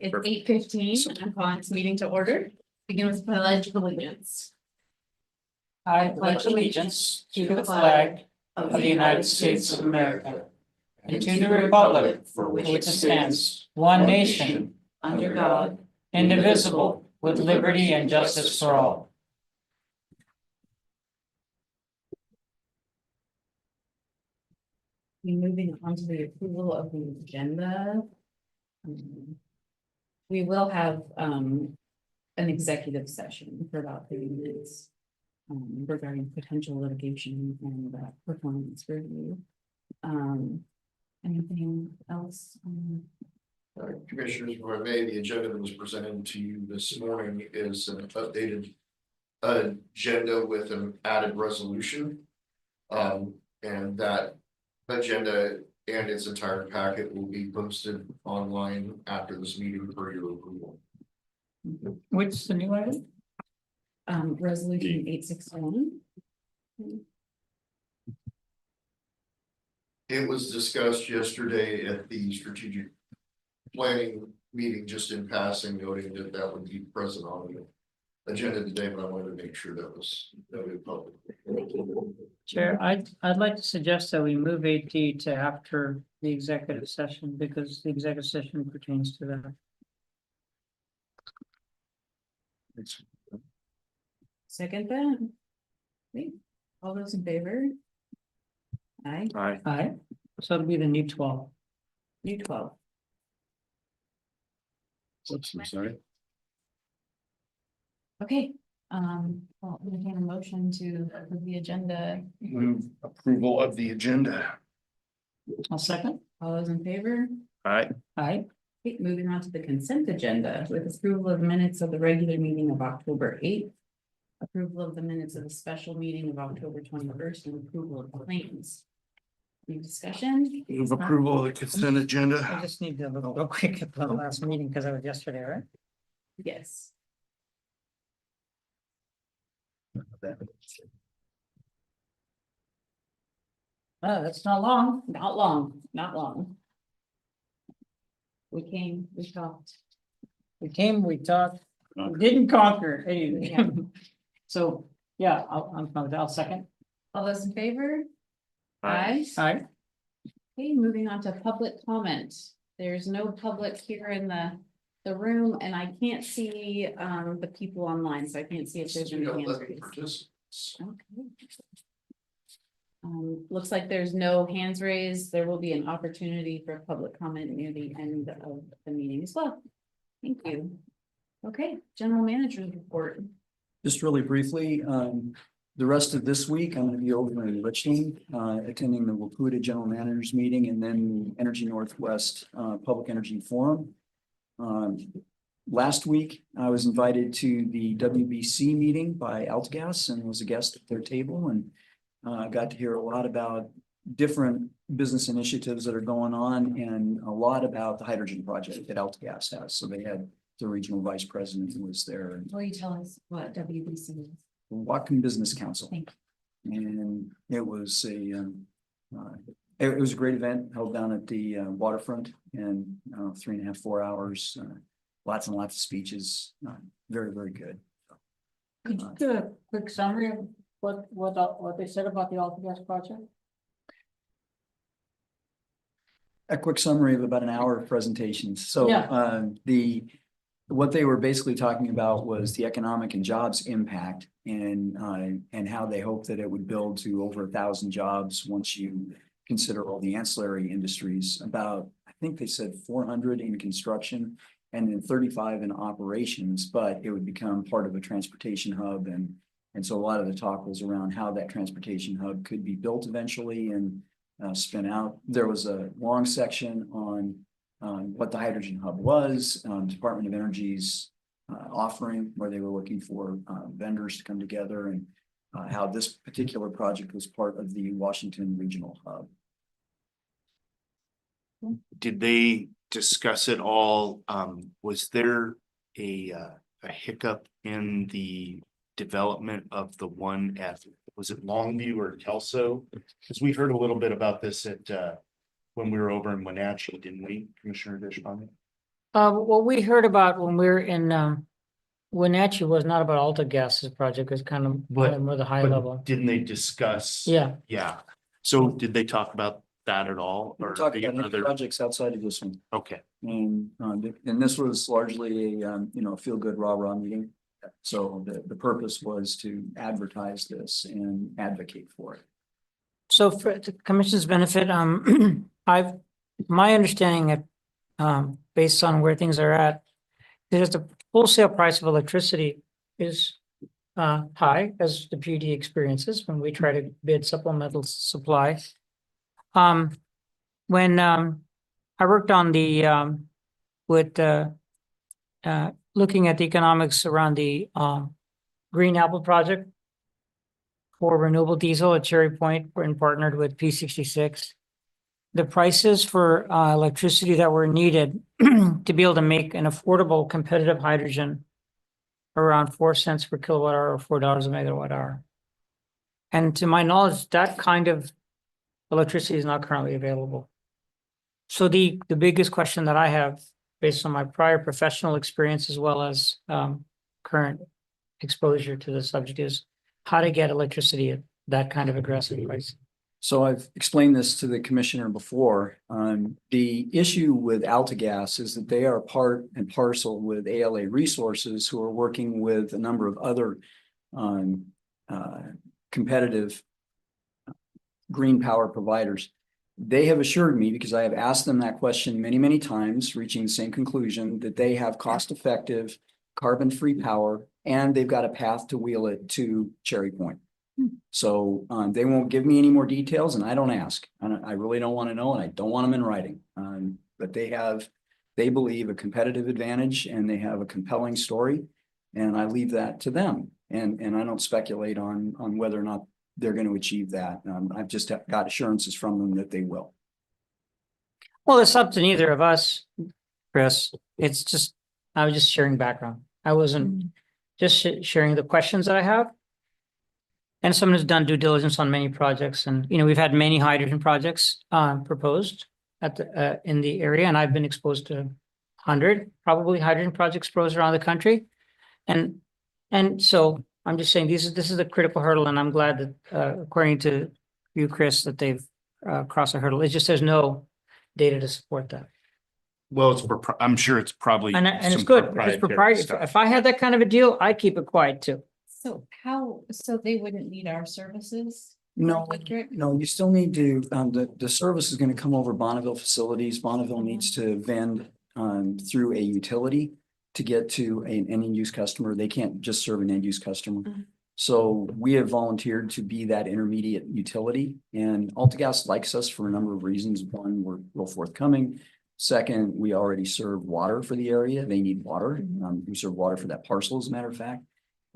It's 8:15. I'm calling this meeting to order. Begin with the pledge of allegiance. I pledge allegiance to the flag of the United States of America and to the republic for which it stands, one nation, under God, indivisible, with liberty and justice for all. Moving on to the approval of the agenda. We will have an executive session for about 30 minutes regarding potential litigation and performance review. Anything else? Commissioners, if I may, the agenda that was presented to you this morning is an updated agenda with an added resolution. And that agenda and its entire packet will be posted online after this meeting for your approval. What's the new item? Resolution 861. It was discussed yesterday at the strategic planning meeting, just in passing, noting that that would be present on the agenda today, but I wanted to make sure that was noted publicly. Chair, I'd like to suggest that we move 8D to after the executive session because the executive session pertains to that. Second that. Okay. All those in favor? Aye. Aye. So it'll be the new 12. New 12. Oops, I'm sorry. Okay, well, we can a motion to approve the agenda. Move approval of the agenda. I'll second. All those in favor? Aye. Aye. Okay, moving on to the consent agenda with approval of minutes of the regular meeting of October 8th. Approval of the minutes of the special meeting of October 21st and approval of claims. Any discussion? Move approval of the consent I agenda. just need to go quick at the last meeting because I was yesterday, right? Yes. Oh, that's not long. Not long, not long. We came, we talked. We came, we talked, we didn't conquer anything. Yeah. So, yeah, I'll second. All those in favor? Aye. Aye. Okay, moving on to public comment. There's no public here in the room and I can't see the people online, so I can't see if there's any hands raised. Okay. Looks like there's no hands raised. There will be an opportunity for public comment near the end of the meeting as well. Thank you. Okay, general manager's report. Just really briefly, the rest of this week, I'm going to be over in Richmond, attending the PUD General Managers Meeting and then the Energy Northwest Public Energy Forum. Last week, I was invited to the WBC meeting by AltaGas and was a guest at their table and got to hear a lot about different business initiatives that are going on and a lot about the hydrogen project that AltaGas has. So they had the regional vice president who was there. Will you tell us what WBC is? Whatcom Business Council. Thank And it was it was a great event held down at the waterfront and 3.5, 4 hours, lots and lots of speeches, very, very good. Could you do a quick summary of what they said about the AltaGas project? A quick summary of about an hour of presentations. So Yeah. what they were basically talking about was the economic and jobs impact and how they hope that it would build to over 1,000 jobs once you consider all the ancillary industries. About, I think they said 400 in construction and then 35 in operations, but it would become part of a transportation hub. And so a lot of the talk was around how that transportation hub could be built eventually and spin out. There was a long section on what the hydrogen hub was, Department of Energy's offering, where they were looking for vendors to come together and how this particular project was part of the Washington Regional Hub. Did they discuss it all? Was there a hiccup in the development of the one at, was it Longview or Kelso? Because we heard a little bit about this at when we were over in Wenatchee, didn't we, Commissioner Dishpond? What we heard about when we were in, Wenatchee was not about Alta Gas's project, it was kind of But- more the high But level. didn't they discuss? Yeah, Yeah. So did they talk about that at all? We're Or talking the about any other? projects outside of this one. Okay, And this was largely a, feel good rah-rah meeting. So the purpose was to advertise this and advocate for it. so for the commission's benefit, my understanding based on where things are at, is the wholesale price of electricity is high, as the PUD experiences when we try to bid supplemental supply. When I worked on the with looking at the economics around the Green Apple project for renewable diesel at Cherry Point, we're partnered with P66. The prices for electricity that were needed to be able to make an affordable, competitive hydrogen around 4 cents per kilowatt hour or $4 a megawatt hour. And to my knowledge, that kind of electricity is not currently available. So the biggest question that I have, based on my prior professional experience as well as current exposure to the subject, is how to get electricity at that kind of aggressive price. So I've explained this to the commissioner before. The issue with AltaGas is that they are part and parcel with ALA Resources, who are working with a number of other competitive green power providers. They have assured me, because I have asked them that question many, many times, reaching the same conclusion, that they have cost-effective, carbon-free power, and they've got a path to wheel it to Cherry Point. So they won't give me any more details, and I don't ask. I really don't want to know, and I don't want them in writing. But they believe, a competitive advantage, and they have a compelling story, and I leave that to them. And I don't speculate on whether or not they're going to achieve that. I've just got assurances from them that they will. Well, it's up to neither of us, Chris. It's just, I was just sharing background. I wasn't just sharing the questions that I have. And someone who's done due diligence on many projects, and we've had many hydrogen projects proposed at the in the area, and I've been exposed to 100 probably hydrogen projects proposed around the country, and so I'm just saying this is a critical hurdle, and I'm glad that according to you, Chris, that they've crossed a hurdle. It's just there's no data to support that. well, I'm sure it's probably. And it's some good. It's proprietary. stuff. If I had that kind of a deal, I'd keep it quiet too. So they wouldn't need our services? No, Electric? no, you still need to, the service is going to come over Bonneville facilities. Bonneville needs to vend through a utility to get to an end use customer. They can't just serve an end use customer. So we have volunteered to be that intermediate utility, and AltaGas likes us for a number of reasons. One, we're real forthcoming. Second, we already serve water for the area. They need water. We serve water for that parcel, as a matter of fact.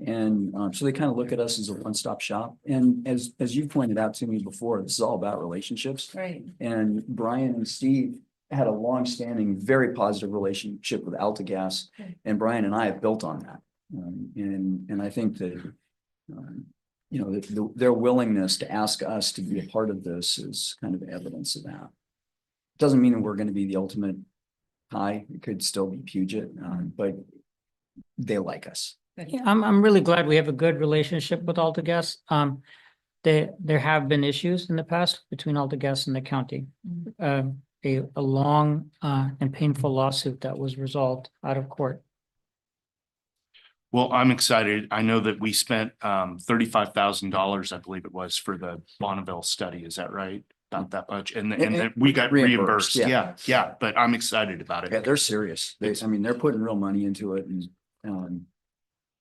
And so they kind of look at us as a one-stop shop. And as you pointed out to me before, this is all about relationships. Right. And Brian and Steve had a long-standing, very positive relationship with AltaGas, and Brian and I have built on that. And I think that their willingness to ask us to be a part of this is kind of evidence of that. Doesn't mean that we're going to be the ultimate high. It could still be Puget, but they like us. Yeah, I'm really glad we have a good relationship with AltaGas. There have been issues in the past between AltaGas and the county. A long and painful lawsuit that was resolved out of court. Well, I'm excited. I know that we spent $35,000, I believe it was, for the Bonneville study. Is that right? About that much, and then we got reimbursed. Yeah, but I'm excited about it. Yeah, they're serious. They're putting real money into it, and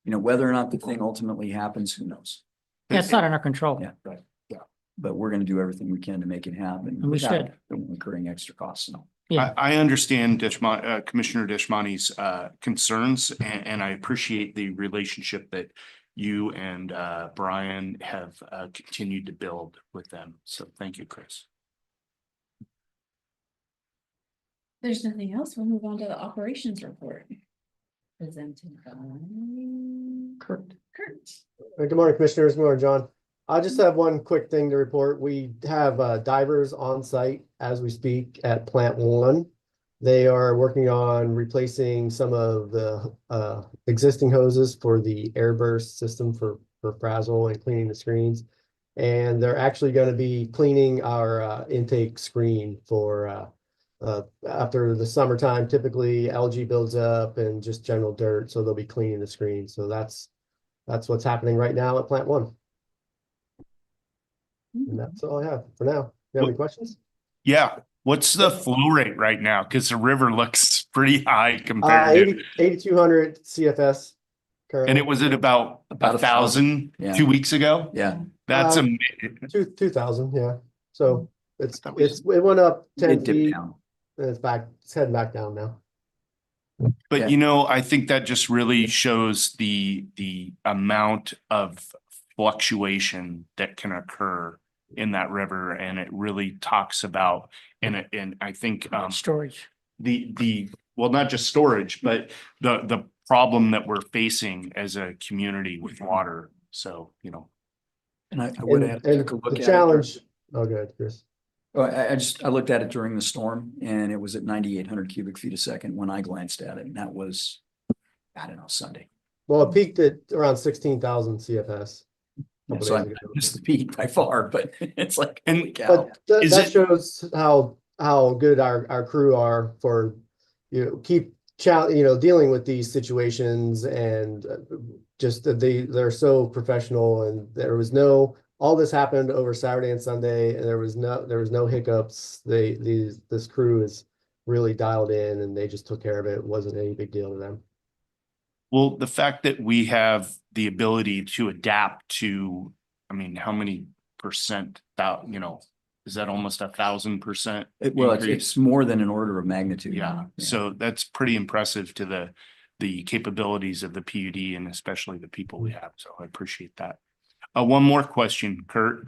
whether or not the thing ultimately happens, who knows? Yeah, it's not in our control. Yeah, right. Yeah, but we're going to do everything we can to make it happen. And we should. Incurring extra costs. No. Yeah. I understand Commissioner Deshmani's concerns, and I appreciate the relationship that you and Brian have continued to build with them. So thank you, Chris. There's nothing else. We'll move on to the operations report. Presented by Kurt. Good morning, Commissioners. Good morning, John. I just have one quick thing to report. We have divers on site as we speak at Plant 1. They are working on replacing some of the existing hoses for the airburst system for Frazzle and cleaning the screens. And they're actually going to be cleaning our intake screen for after the summertime. Typically, algae builds up and just general dirt, so they'll be cleaning the screen. So that's what's happening right now at Plant 1. And that's all I have for now. You have any questions? Yeah, what's the flow rate right now? Because the river looks pretty high compared to, 8,200 CFS currently. and it was at about About 1,000 yeah. 2 weeks ago. Yeah, That's Uh, amazing. 2,000, yeah. So That was- it went up 10 it dipped feet down. and it's heading back down now. But Yeah. you know, I think that just really shows the amount of fluctuation that can occur in that river, and it really talks about, and I think Storage. the well, not just storage, but the problem that we're facing as a community with water. So, you know, And I would have And took a look the at challenge, oh, good, Chris. Well, I looked at it during the storm and it was at 9,800 cubic feet a second when I glanced at it, and that was, I don't know, Sunday. Well, it peaked at around 16,000 CFS. Yeah, Couple so days I ago. missed the peak by far, but it's like, And- holy cow. But Is that it- shows how good our crew are for, dealing with these situations, and just that they're so professional, and all this happened over Saturday and Sunday, and there was no hiccups. This crew is really dialed in, and they just took care of it. It wasn't any big deal to them. well, the fact that we have the ability to adapt to, I mean, how many percent that, you know, is that almost 1,000%? Well, increase? it's more than an order of magnitude. Yeah, so that's pretty impressive to the capabilities of the PUD and especially the people we have. So I appreciate that. One more question, Kurt.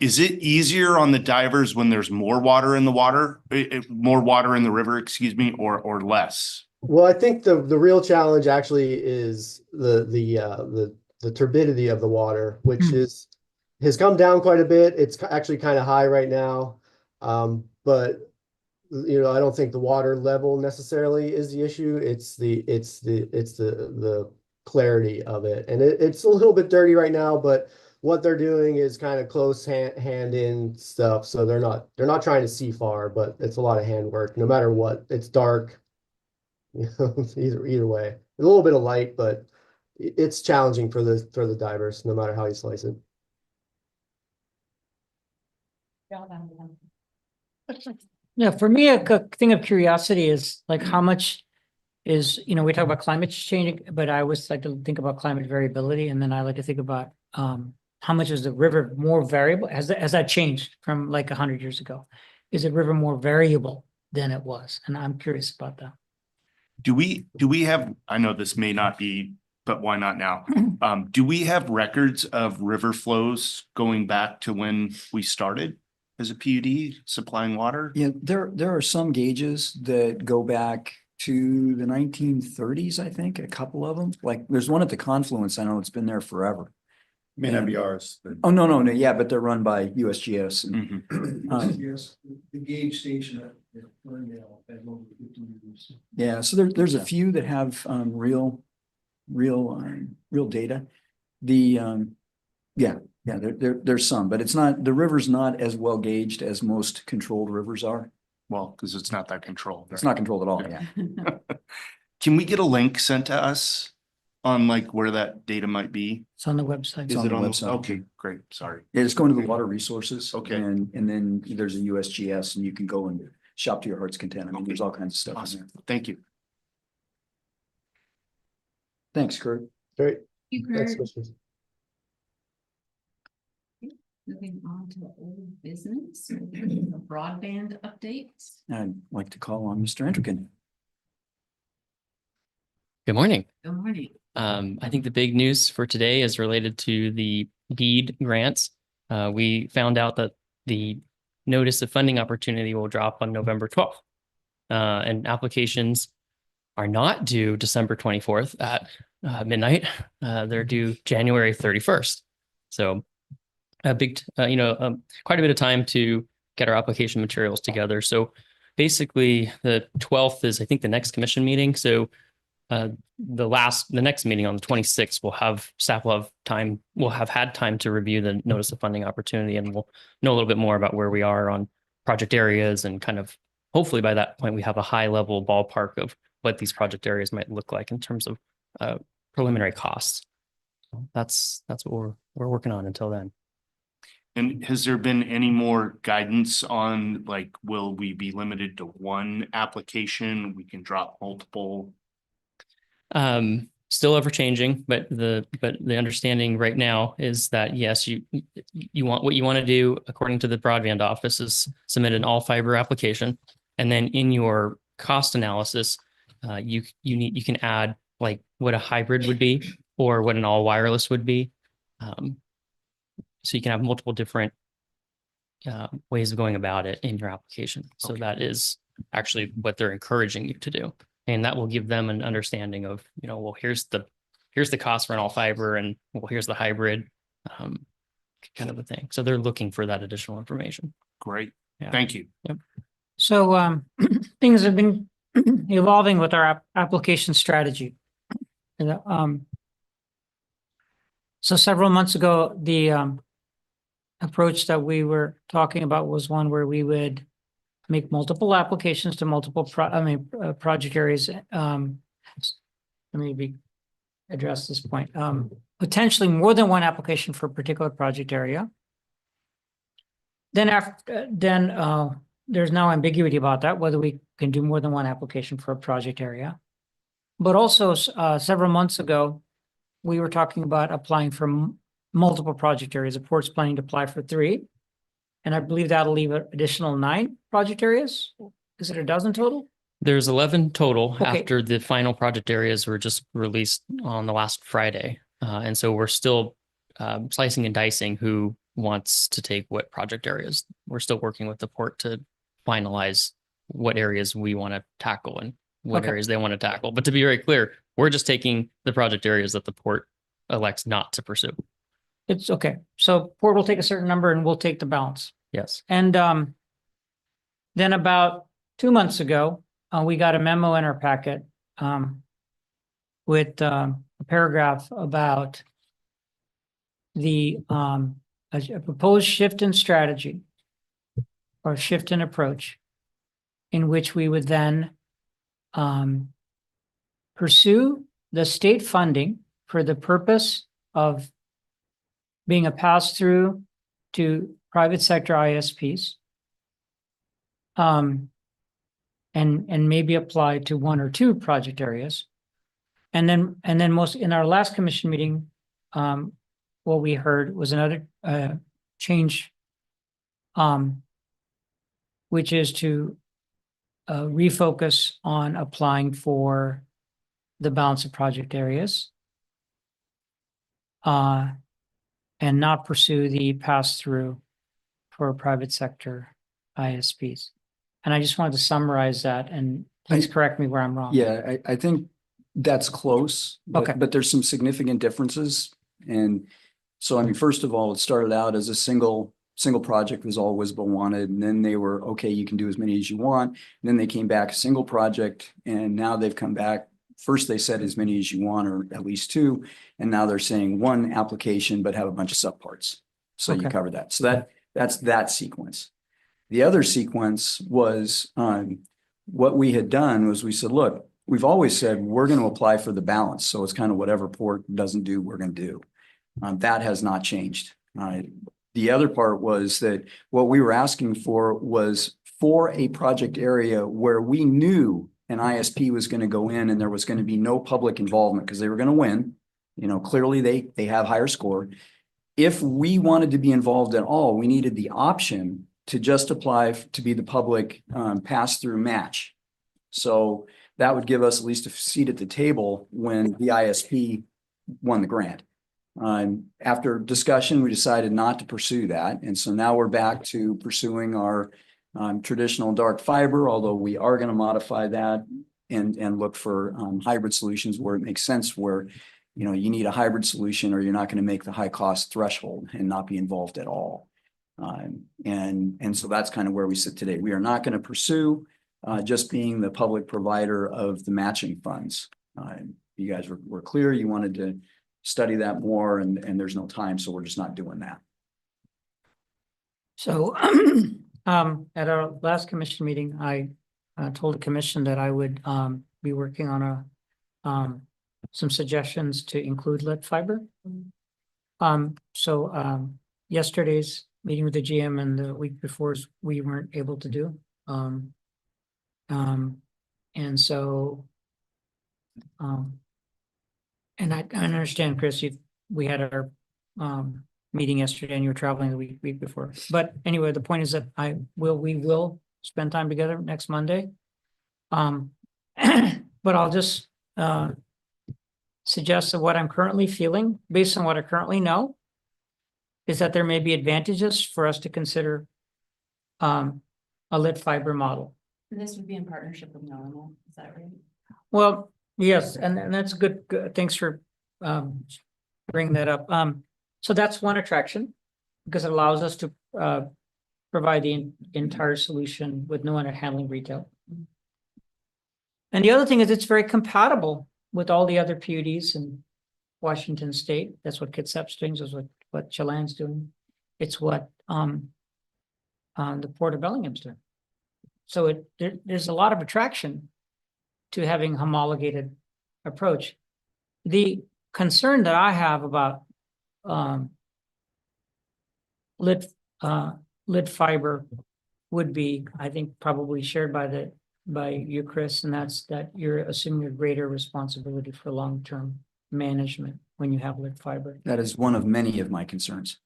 Is it easier on the divers when there's more water in the water, more water in the river, excuse me, or less? Well, I think the real challenge actually is the turbidity of the water, which has come down quite a bit. It's actually kind of high right now. But I don't think the water level necessarily is the issue. It's the clarity of it. And it's a little bit dirty right now, but what they're doing is kind of close hand in stuff. So they're not trying to see far, but it's a lot of hand work no matter what. It's dark. Either way, a little bit of light, but it's challenging for the divers, no matter how you slice it. Yeah, for me, a thing of curiosity is like how much is, we talk about climate changing, but I always like to think about climate variability. And then I like to think about how much is the river more variable? Has that changed from like 100 years ago? Is the river more variable than it was? And I'm curious about that. Do we have, I know this may not be, but why not now? Do we have records of river flows going back to when we started as a PUD supplying water? Yeah, there are some gauges that go back to the 1930s, I think, a couple of them. Like there's one at the confluence. I know it's been there forever. May not be ours. but- Oh, no, yeah, but they're run by USGS. And, Mhm. Yes, the gauge station at Ferndale had over 50 years. yeah, so there's a few that have real data. There's some, but the river's not as well gauged as most controlled rivers are. Well, because it's not that controlled. It's not controlled at all, yeah. Can we get a link sent to us on like where that data might be? It's on the website. It's on the the- website. Okay, great, sorry. Yeah, just go into the water resources. Okay. And then there's a USGS and you can go and shop to your heart's content. I mean, there's all kinds of stuff in Awesome, there. thank you. Thanks, Kurt. Great. You, Thanks, Kurt. Commissioners. Moving on to the old business, broadband updates. I'd like to call on Mr. Entrican. Good morning. Good morning. I think the big news for today is related to the BEAD grants. We found out that the notice of funding opportunity will drop on November 12th. And applications are not due December 24th at midnight. They're due January 31st. So a big, quite a bit of time to get our application materials together. So basically the 12th is, I think, the next commission meeting. So the next meeting on the 26th, staff will have time, will have had time to review the notice of funding opportunity, and we'll know a little bit more about where we are on project areas, and kind of, hopefully by that point, we have a high level ballpark of what these project areas might look like in terms of preliminary costs. That's what we're working on until then. And has there been any more guidance on, like, will we be limited to one application? We can drop multiple? Still ever changing, but the understanding right now is that yes, you want, what you want to do according to the broadband office is submit an all fiber application, and then in your cost analysis, you can add like what a hybrid would be or what an all wireless would be. So you can have multiple different ways of going about it in your application. So that is actually what they're encouraging you to do. And that will give them an understanding of, well, here's the cost for an all fiber, and well, here's the hybrid, kind of a thing. So they're looking for that additional information. Great. Yeah. Thank you. Yep. So things have been evolving with our application strategy. And, so several months ago, the approach that we were talking about was one where we would make multiple applications to multiple project areas. Let me address this point. Potentially more than one application for a particular project area. Then there's now ambiguity about that, whether we can do more than one application for a project area. But also several months ago, we were talking about applying for multiple project areas. The port's planning to apply for 3. And I believe that'll leave an additional 9 project areas. Is it a dozen total? There's 11 total Okay. after the final project areas were just released on the last Friday. And so we're still slicing and dicing who wants to take what project areas. We're still working with the port to finalize what areas we want to tackle and what areas they want to tackle. But to be very clear, we're just taking the project areas that the port elects not to pursue. It's okay. So port will take a certain number and we'll take the balance. Yes. And then about 2 months ago, we got a memo in our packet with a paragraph about the a proposed shift in strategy or shift in approach, in which we would then pursue the state funding for the purpose of being a pass-through to private sector ISPs, and maybe apply to 1 or 2 project areas. And then most in our last commission meeting, what we heard was another change, which is to refocus on applying for the balance of project areas, and not pursue the pass-through for private sector ISPs. And I just wanted to summarize that, and please correct me where I'm wrong. Yeah, I think that's close, Okay. but there's some significant differences. And so, I mean, first of all, it started out as a single project was all WSBA wanted. And then they were, okay, you can do as many as you want. And then they came back a single project, and now they've come back. First, they said as many as you want, or at least 2. And now they're saying 1 application, but have a bunch of subparts. So you cover that. So that's that sequence. The other sequence was what we had done was we said, look, we've always said we're going to apply for the balance. So it's kind of whatever port doesn't do, we're going to do. That has not changed. The other part was that what we were asking for was for a project area where we knew an ISP was going to go in and there was going to be no public involvement because they were going to win. Clearly they have higher score. If we wanted to be involved at all, we needed the option to just apply to be the public pass-through match. So that would give us at least a seat at the table when the ISP won the grant. After discussion, we decided not to pursue that. And so now we're back to pursuing our traditional dark fiber, although we are going to modify that and look for hybrid solutions where it makes sense, where you need a hybrid solution or you're not going to make the high cost threshold and not be involved at all. And so that's kind of where we sit today. We are not going to pursue just being the public provider of the matching funds. You guys were clear, you wanted to study that more and there's no time, so we're just not doing that. So, at our last commission meeting, I told the commission that I would, be working on some suggestions to include lit fiber. Yesterday's meeting with the GM and the week before, we weren't able to do. And so, and I understand, Chris, we had our, meeting yesterday and you were traveling the week before. But anyway, the point is that we will spend time together next Monday. But I'll just, suggest that what I'm currently feeling, based on what I currently know, is that there may be advantages for us to consider a lit fiber model. And this would be in partnership with Normal, is that right? Well, yes, and that's good. Thanks for bringing that up. So that's one attraction because it allows us to provide the entire solution with no one handling retail. And the other thing is it's very compatible with all the other PUDs in Washington State. That's what Kitsap's doing, is what Chelan's doing. It's what the Port of Bellingham's doing. So there's a lot of attraction to having homologated approach. The concern that I have about lit fiber would be, I think, probably shared by you, Chris, and that's that you're assuming a greater responsibility for long-term management when you have lit fiber. That is one of many of my concerns.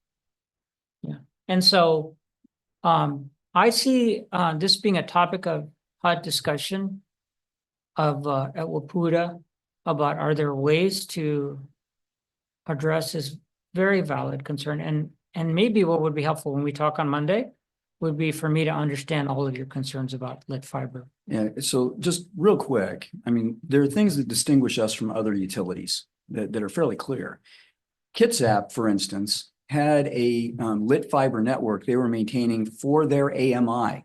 Yeah, and so I see this being a topic of hot discussion of at WPUDA about are there ways to address this very valid concern, and maybe what would be helpful when we talk on Monday would be for me to understand all of your concerns about lit fiber. Yeah, so just real quick, I mean, there are things that distinguish us from other utilities that are fairly clear. Kitsap, for instance, had a lit fiber network they were maintaining for their AMI.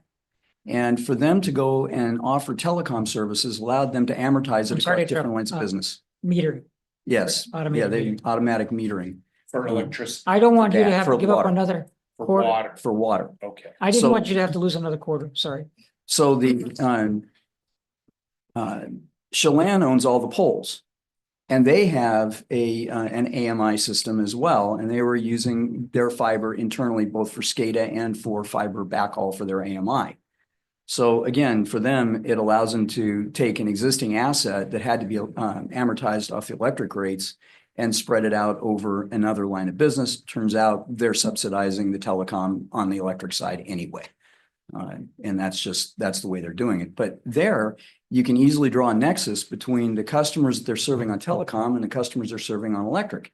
And for them to go and offer telecom services allowed them to amortize it across different lines of business. Metering. Yes, yeah, they automatic metering. For electricity, I don't want you to Yeah, have for to give up water. another for quarter. water, For water. okay. I didn't So- want you to have to lose another quarter, sorry. So the Chelan owns all the poles. And they have an AMI system as well, and they were using their fiber internally, both for SCADA and for fiber backhaul for their AMI. So again, for them, it allows them to take an existing asset that had to be amortized off the electric rates and spread it out over another line of business. Turns out they're subsidizing the telecom on the electric side anyway. And that's the way they're doing it. But there, you can easily draw a nexus between the customers that they're serving on telecom and the customers they're serving on electric.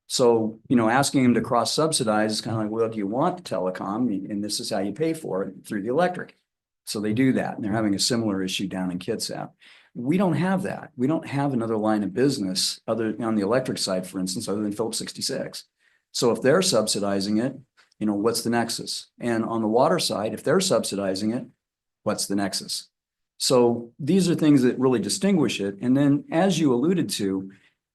So, asking them to cross subsidize is kind of like, well, do you want the telecom? And this is how you pay for it through the electric. So they do that. And they're having a similar issue down in Kitsap. We don't have that. We don't have another line of business other on the electric side, for instance, other than Phillips 66. So if they're subsidizing it, what's the nexus? And on the water side, if they're subsidizing it, what's the nexus? So these are things that really distinguish it. And then, as you alluded to,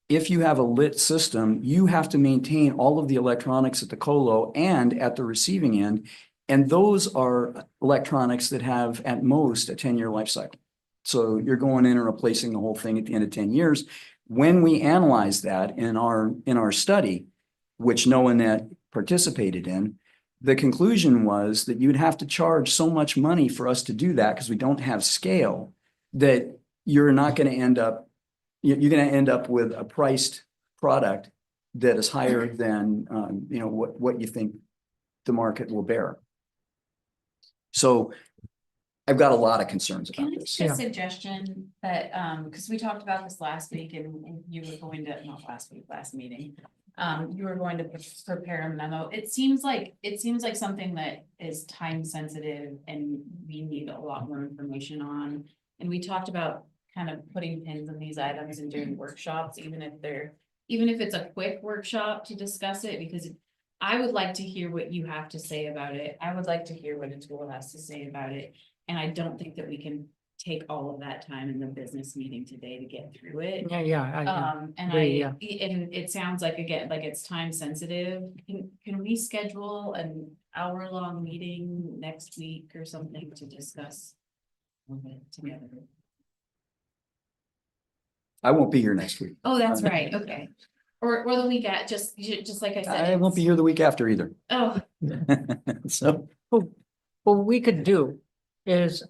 if you have a lit system, you have to maintain all of the electronics at the colo and at the receiving end. And those are electronics that have at most a 10-year life cycle. So you're going in and replacing the whole thing at the end of 10 years. When we analyze that in our study, which no one that participated in, the conclusion was that you'd have to charge so much money for us to do that because we don't have scale, that you're not going to end up, you're going to end up with a priced product that is higher than what you think the market will bear. So I've got a lot of concerns about Can I this. make a suggestion that, because we talked about this last week and you were going to, not last week, last meeting. You were going to prepare a memo. It seems like something that is time sensitive and we need a lot more information on. And we talked about kind of putting pins in these items and doing workshops, even if it's a quick workshop to discuss it, because I would like to hear what you have to say about it. I would like to hear what Atul has to say about it. And I don't think that we can take all of that time in the business meeting today to get through it. And agree, and it sounds like, again, like it's time sensitive. Can we schedule an hour-long meeting next week or something to discuss it together? I won't be here next week. Oh, that's right, okay. Or the week at, just like I said. I won't be here the week after either. Oh, So, What we could do is,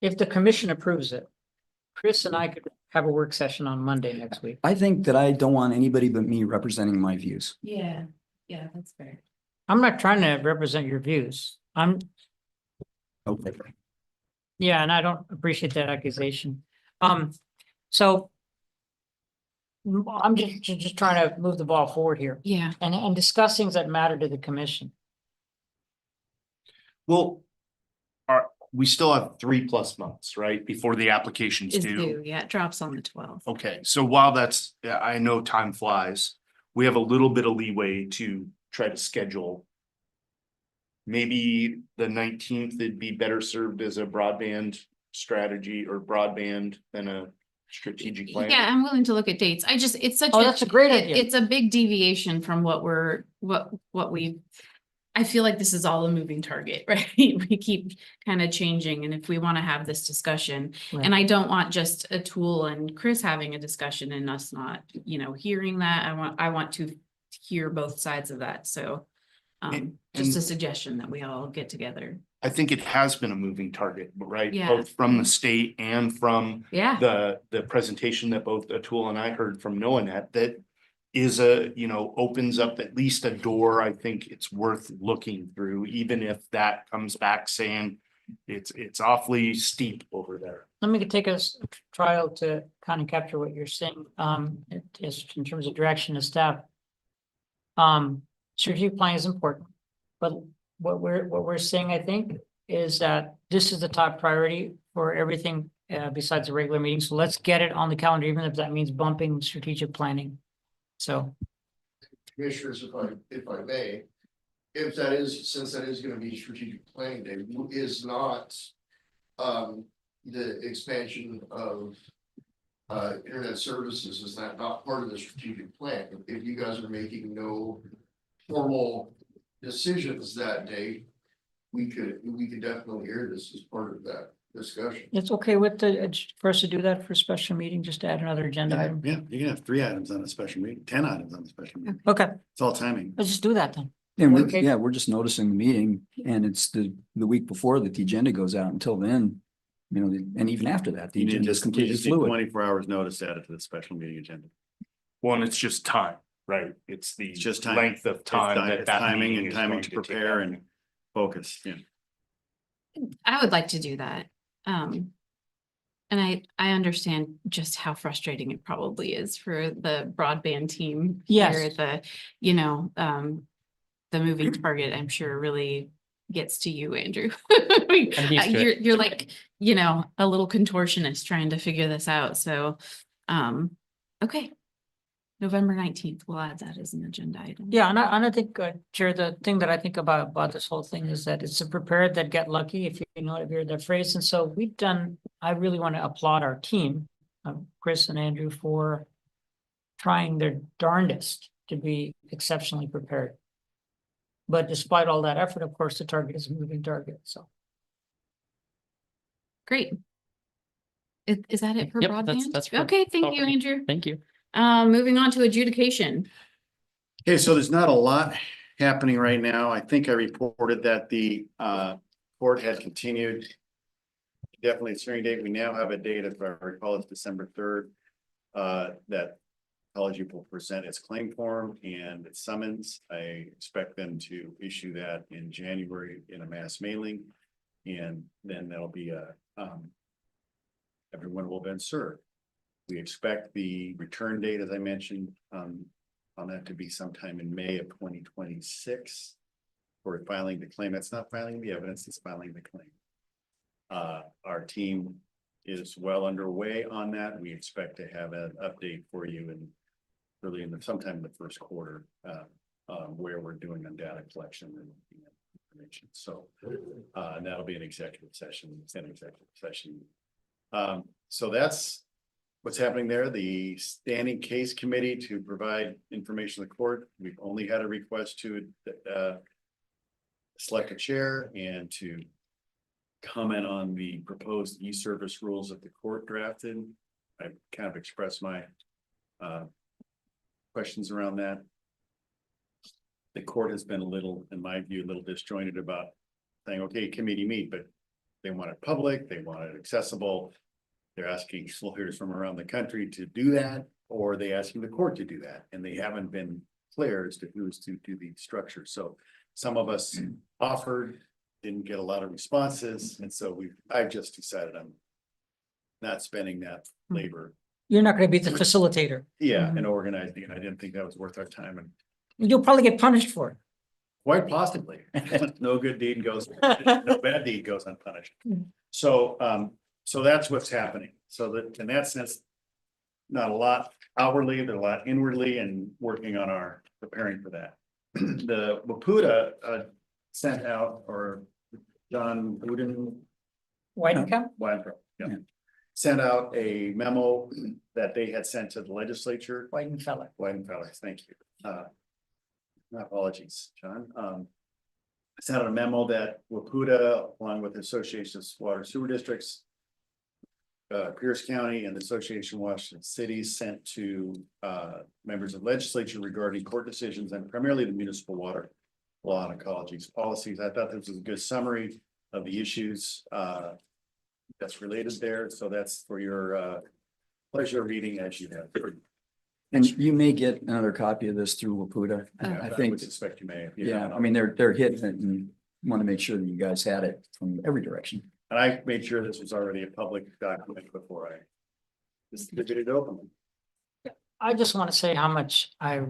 if the commission approves it, Chris and I could have a work session on Monday next week. I think that I don't want anybody but me representing my views. yeah, that's fair. I'm not trying to represent your views. Okay. Yeah, and I don't appreciate that accusation. So I'm just trying to move the ball forward here Yeah. and discuss things that matter to the commission. Well, we still have 3+ months, right, before the application's Is due. due, yeah, it drops on the 12th. Okay, so while that's, yeah, I know time flies, we have a little bit of leeway to try to schedule. Maybe the 19th, it'd be better served as a broadband strategy or broadband than a strategic plan. Yeah, I'm willing to look at dates. It's such. Oh, that's a great idea. It's a big deviation from what we. I feel like this is all a moving target, right? We keep kind of changing, and if we want to have this discussion, and I don't want just a tool and Chris having a discussion and us not, hearing that. I want to hear both sides of that. So, just a suggestion that we all get together. I think it has been a moving target, right? Yeah. Both from the state and from Yeah. the presentation that both Atul and I heard from NOAANET that is opens up at least a door. I think it's worth looking through, even if that comes back saying it's awfully steep over there. Let me take a trial to kind of capture what you're saying, it is in terms of direction of staff. Strategic planning is important, but what we're saying, I think, is that this is the top priority for everything besides the regular meeting. So let's get it on the calendar, even if that means bumping strategic planning. So, Commissioners, if I may, since that is gonna be strategic planning day, is not the expansion of internet services, is that not part of the strategic plan? If you guys are making no formal decisions that day, we could definitely hear this as part of that discussion. it's okay for us to do that for a special meeting, just to add another agenda item. Yeah, you can have 3 items on a special meeting, 10 items on a special meeting. Okay, It's all timing. let's just do that then. And Okay. we're just noticing the meeting and it's the week before that the agenda goes out. Until then, and even after that, the You need agenda is just completely 24 hours notice added to the special meeting agenda. One, it's just time, right? It's just time. length of time It's that timing meeting and is timing going to take prepare up. and focus, yeah. I would like to do that. And I understand just how frustrating it probably is for the broadband team. Yes. Here, the moving target, I'm sure really gets to you, Andrew. I'm used to it. You're like, a little contortionist trying to figure this out. So, okay. November 19th, we'll add that as an agenda item. Yeah, and I think, Chair, the thing that I think about this whole thing is that it's a prepared that get lucky, if you know, if you're that phrase. And so I really want to applaud our team, Chris and Andrew, for trying their darndest to be exceptionally prepared. But despite all that effort, of course, the target is a moving target, so. Great. Is that it for Yep, broadband? that's for Okay, thank you, property. Andrew. Thank you. Moving on to adjudication. Okay, so there's not a lot happening right now. I think I reported that the court had continued. Definitely a hearing date. We now have a date, if I recall, it's December 3rd. That College will present its claim form and its summons. I expect them to issue that in January in a mass mailing. And then there'll be everyone will have been served. We expect the return date, as I mentioned, on that to be sometime in May of 2026 for filing the claim. That's not filing the evidence, it's filing the claim. Our team is well underway on that. We expect to have an update for you sometime in the first quarter, where we're doing on data collection and information. So, and that'll be an executive session, it's an executive session. So that's what's happening there. The standing case committee to provide information to the court. We've only had a request to select a chair and to comment on the proposed e-service rules that the court drafted. I kind of expressed my questions around that. The court has been a little, in my view, a little disjointed about saying, okay, committee meet, but they want it public, they want it accessible. They're asking lawyers from around the country to do that, or are they asking the court to do that? And they haven't been clear as to who is to do the structure. So some of us offered, didn't get a lot of responses. And so I've just decided I'm not spending that labor. You're not gonna be the facilitator. Yeah, and organizing it. I didn't think that was worth our time, and You'll probably get punished for it. quite possibly, no good deed goes, no bad deed goes unpunished. So, so that's what's happening. So that in that sense, not a lot outwardly, but a lot inwardly, and working on our preparing for that. The PUD sent out, or John Wooden. Weidencamp? Weintraub, yeah. Sent out a memo that they had sent to the legislature. Weidenfeller. Weidenfeller, thank you. My apologies, John. I sent out a memo that Wapuda, along with the Association of Water Sewer Districts, Pierce County and the Association of Washington Cities sent to members of legislature regarding court decisions and primarily the municipal water law and ecology's policies. I thought this was a good summary of the issues that's related there. So that's for your pleasure reading as you have. And you may get another copy of this through Wapuda. I think, would suspect you may. If you yeah, haven't I mean, they're hitting it and want to make sure that you guys had it from every direction. And I made sure this was already a public document before I distributed it openly. I just want to say how much I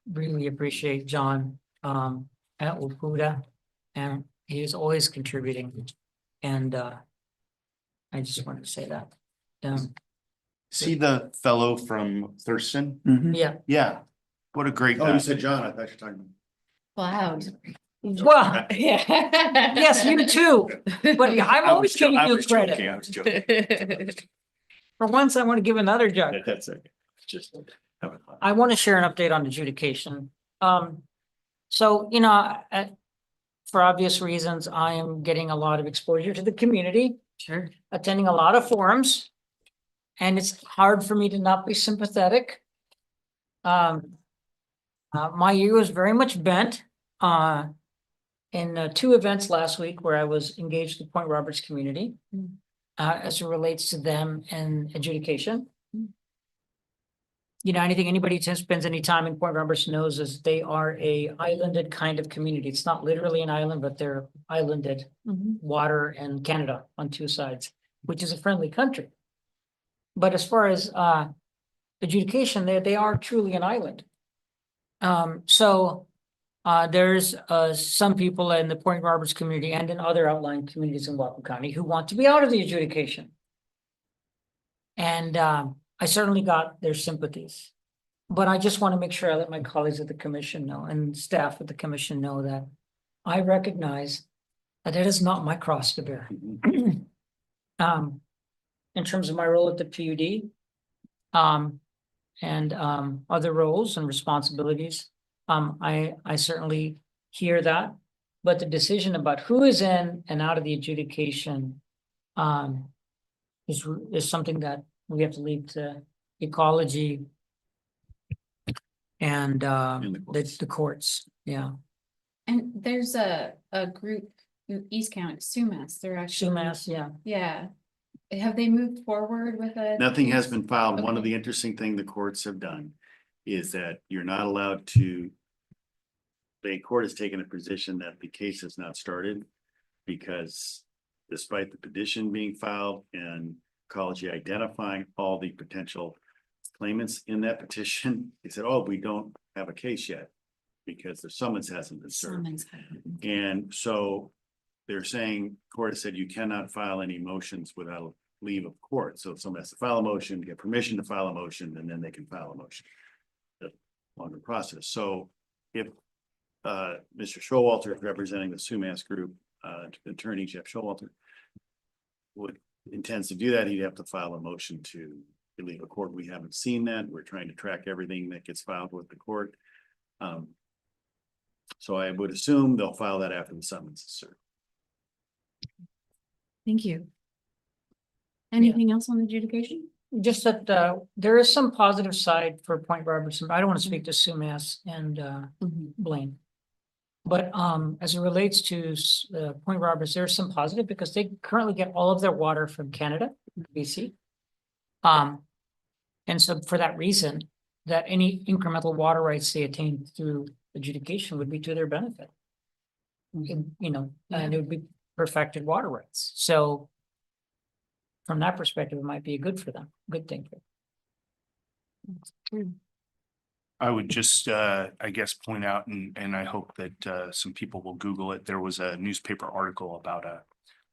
really appreciate John at Wapuda, and he is always contributing. And I just wanted to say that. See the fellow from Thurston? Mhm. Yeah, Yeah, what a great Oh, guy. you said John, I thought you were talking. Wow. well, Yeah. yes, you too, but I'm always giving you credit. I was joking. For once, I want to give another judge. That's okay. Just having fun. I want to share an update on adjudication. So, you know, for obvious reasons, I am getting a lot of exposure to the community, Sure. attending a lot of forums. And it's hard for me to not be sympathetic. My year was very much bent in 2 events last week where I was engaged with Point Roberts community as it relates to them and adjudication. You know, anybody who spends any time in Point Roberts knows is they are a islanded kind of community. It's not literally an island, but they're islanded, water and Canada on 2 sides, which is a friendly country. But as far as adjudication, they are truly an island. So there's some people in the Point Roberts community and in other outlying communities in Whatcom County who want to be out of the adjudication. And I certainly got their sympathies. But I just want to make sure I let my colleagues at the commission know and staff at the commission know that I recognize that it is not my cross to bear. In terms of my role at the PUD, and other roles and responsibilities, I certainly hear that. But the decision about who is in and out of the adjudication is something that we have to leave to ecology and the courts. Yeah, And there's a group, East County, Sumas, they're actually. Sumas, yeah. Yeah. Have they moved forward with it? Nothing has been filed. One of Okay. the interesting thing the courts have done is that you're not allowed to. The court has taken a position that the case has not started because despite the petition being filed and ecology identifying all the potential claimants in that petition, they said, oh, we don't have a case yet because the summons hasn't been served. Summons. And so they're saying, court has said you cannot file any motions without leave of court. So if someone has to file a motion, get permission to file a motion, and then they can file a motion. The longer process. So if Mr. Showalter is representing the Sumas Group, Attorney Jeff Showalter intends to do that, he'd have to file a motion to leave a court. We haven't seen that. We're trying to track everything that gets filed with the court. So I would assume they'll file that after the summons is served. Thank you. Anything else on adjudication? Just that there is some positive side for Point Robertson. I don't want to speak to Sumas and Blaine. But as it relates to Point Roberts, there's some positive because they currently get all of their water from Canada, BC. And so for that reason, that any incremental water rights they attain through adjudication would be to their benefit. And, you know, and it would be perfected water rights. So from that perspective, it might be good for them, good thing for them. I would just, I guess, point out, and I hope that some people will Google it. There was a newspaper article about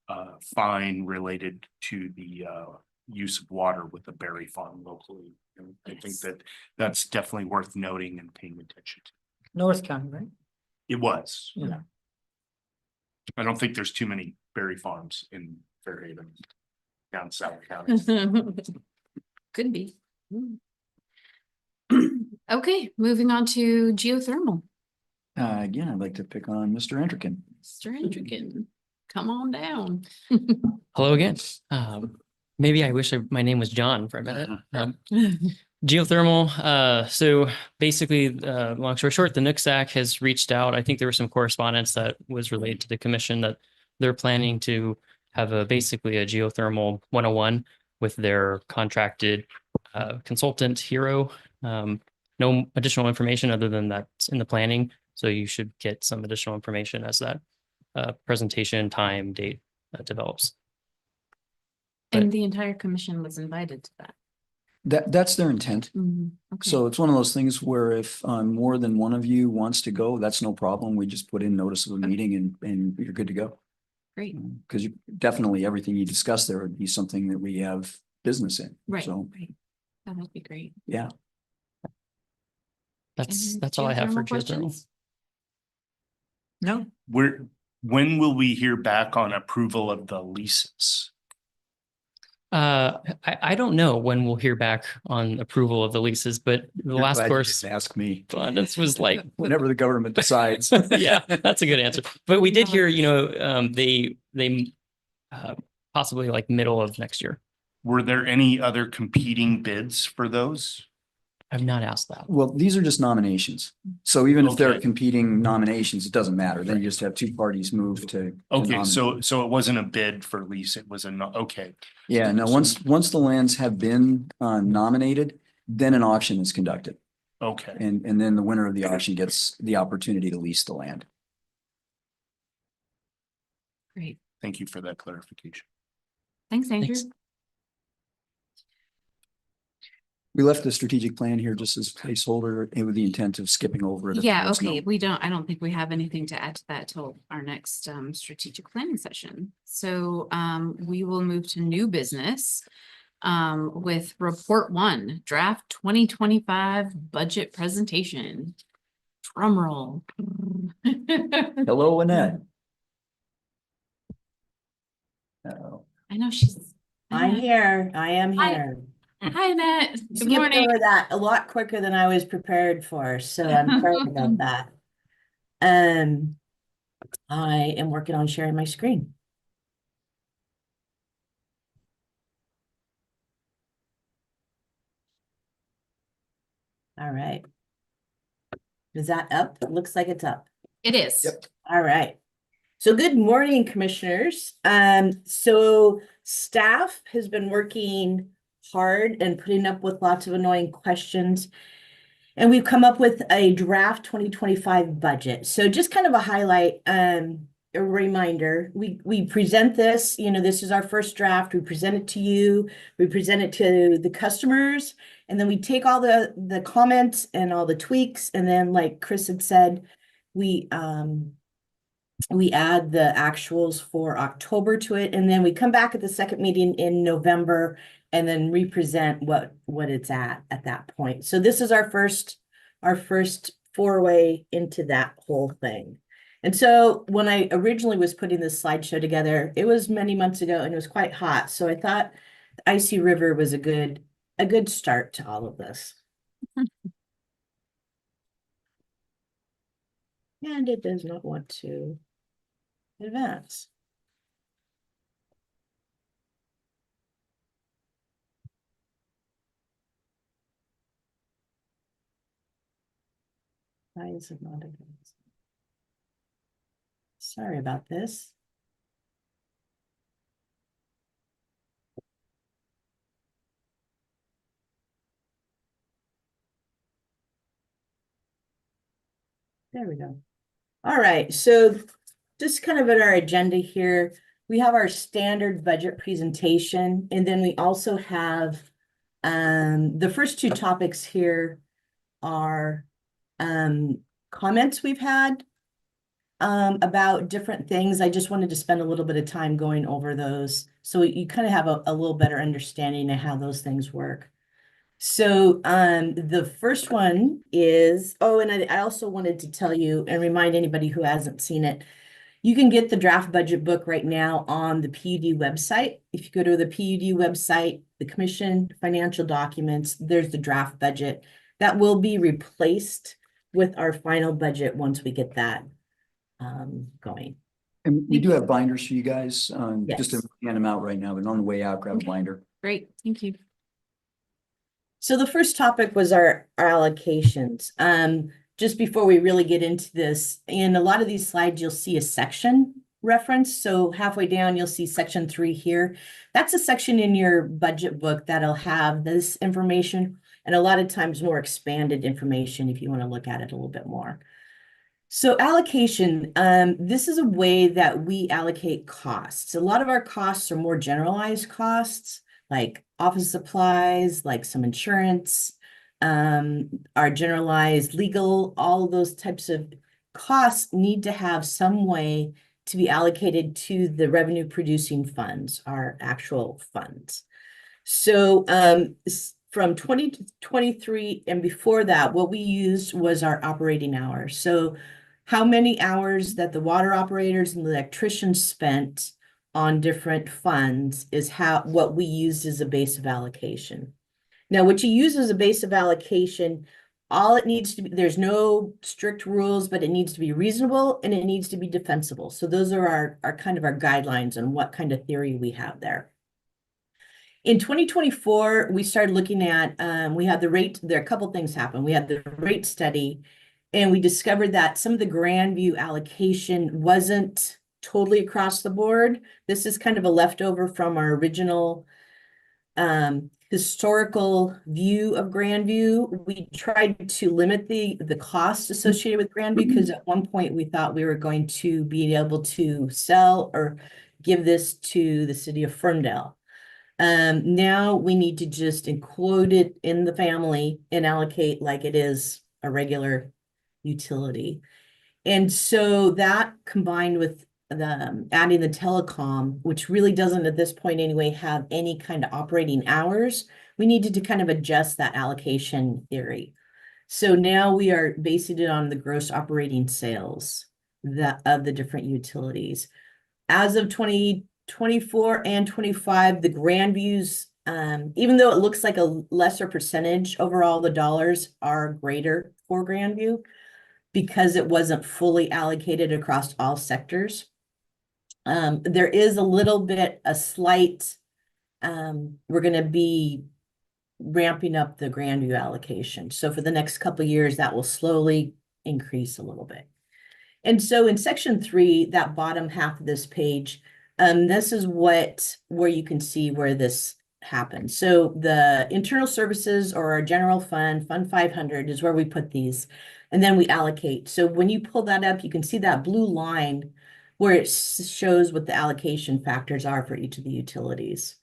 a fine related to the use of water with the berry farm locally. And I think that that's definitely worth noting and paying attention to. North County, right? It was. Yeah. I don't think there's too many berry farms in Fairhaven, down South County. Could be. Okay, moving on to geothermal. Again, I'd like to pick on Mr. Entrican. Mr. Hendricken, come on down. Hello again. Maybe I wish my name was John for a minute. Geothermal. So basically, long story short, the NUCSAC has reached out. I think there was some correspondence that was related to the commission that they're planning to have basically a geothermal 101 with their contracted consultant Hero. No additional information other than that's in the planning. So you should get some additional information as that presentation time date develops. And the entire commission was invited to that. That's their intent. Okay. So it's one of those things where if more than one of you wants to go, that's no problem. We just put in notice of a meeting and you're good to go. Great. Because you definitely everything you discuss there would be something that we have business in. Right. So Right. That would be great. yeah. That's all I have for geothermal. Questions? No, When will we hear back on approval of the leases? I don't know when we'll hear back on approval of the leases, but the You're last glad you course didn't ask me. correspondence was like, Whenever the government decides. yeah, that's a good answer. But we did hear, they possibly like middle of next year. Were there any other competing bids for those? I've not asked that. Well, these are just nominations. So even if they're Okay. competing nominations, it doesn't matter. Then you just have two parties move to. Okay, nominate. so it wasn't a bid for lease, it was okay. Yeah, no, once the lands have been nominated, then an auction is conducted. Okay, And then the winner of the auction gets the opportunity to lease the land. Great. thank you for that clarification. Thanks, Andrew. Thanks. We left the strategic plan here just as placeholder with the intent of skipping over it. if Yeah, there's no- okay. I don't think we have anything to add to that till our next strategic planning session. So we will move to new business with report 1, draft 2025 budget presentation. Drum roll. Hello, Annette. Uh-oh. I know she's. I'm here. I am Hi. here. Hi, Annette. Good Skipped morning. over that a lot quicker than I was prepared for, so I'm sorry about that. I am working on sharing my screen. All right. Is that up? It looks like it's up. It is. Yep. All right. So good morning, commissioners. So staff has been working hard and putting up with lots of annoying questions. And we've come up with a draft 2025 budget. So just kind of a highlight, a reminder, we present this, this is our first draft. We present it to you, we present it to the customers, and then we take all the comments and all the tweaks. And then like Chris had said, we add the actuals for October to it. And then we come back at the second meeting in November and then represent what it's at that point. So this is our first foray into that whole thing. And so when I originally was putting this slideshow together, it was many months ago and it was quite hot. So I thought the icy river was a good start to all of this. And it does not want to advance. Why is it not advancing? Sorry about this. There we go. All right, so just kind of at our agenda here, we have our standard budget presentation, and then we also have the first two topics here are comments we've had about different things. I just wanted to spend a little bit of time going over those so you kind of have a little better understanding of how those things work. So the first one is, oh, and I also wanted to tell you and remind anybody who hasn't seen it, you can get the draft budget book right now on the PUD website. If you go to the PUD website, the commission financial documents, there's the draft budget. That will be replaced with our final budget once we get that going. And we do have binders for you guys, just to Yes. hand them out right now, but on the way out, grab a binder. Great, thank you. So the first topic was our allocations. Just before we really get into this, in a lot of these slides, you'll see a section reference. So halfway down, you'll see section 3 here. That's a section in your budget book that'll have this information and a lot of times more expanded information if you want to look at it a little bit more. So allocation, this is a way that we allocate costs. A lot of our costs are more generalized costs, like office supplies, like some insurance, our generalized legal, all of those types of costs need to have some way to be allocated to the revenue producing funds, our actual funds. So from 2023 and before that, what we used was our operating hours. So how many hours that the water operators and the electricians spent on different funds is what we used as a base of allocation. Now, what you use as a base of allocation, all it needs to be, there's no strict rules, but it needs to be reasonable and it needs to be defensible. So those are our kind of our guidelines on what kind of theory we have there. In 2024, we started looking at, we had the rate, there are a couple things happen. We had the rate study and we discovered that some of the Grandview allocation wasn't totally across the board. This is kind of a leftover from our original historical view of Grandview. We tried to limit the cost associated with Grandview because at one point we thought we were going to be able to sell or give this to the city of Ferndale. Now we need to just include it in the family and allocate like it is a regular utility. And so that combined with adding the telecom, which really doesn't at this point anyway have any kind of operating hours, we needed to kind of adjust that allocation theory. So now we are basing it on the gross operating sales of the different utilities. As of 2024 and 25, the Grandviews, even though it looks like a lesser percentage, overall the dollars are greater for Grandview because it wasn't fully allocated across all sectors. There is a little bit, a slight, we're going to be ramping up the Grandview allocation. So for the next couple of years, that will slowly increase a little bit. And so in section 3, that bottom half of this page, this is where you can see where this happens. So the internal services or our general fund, Fund 500 is where we put these, and then we allocate. So when you pull that up, you can see that blue line where it shows what the allocation factors are for each of the utilities.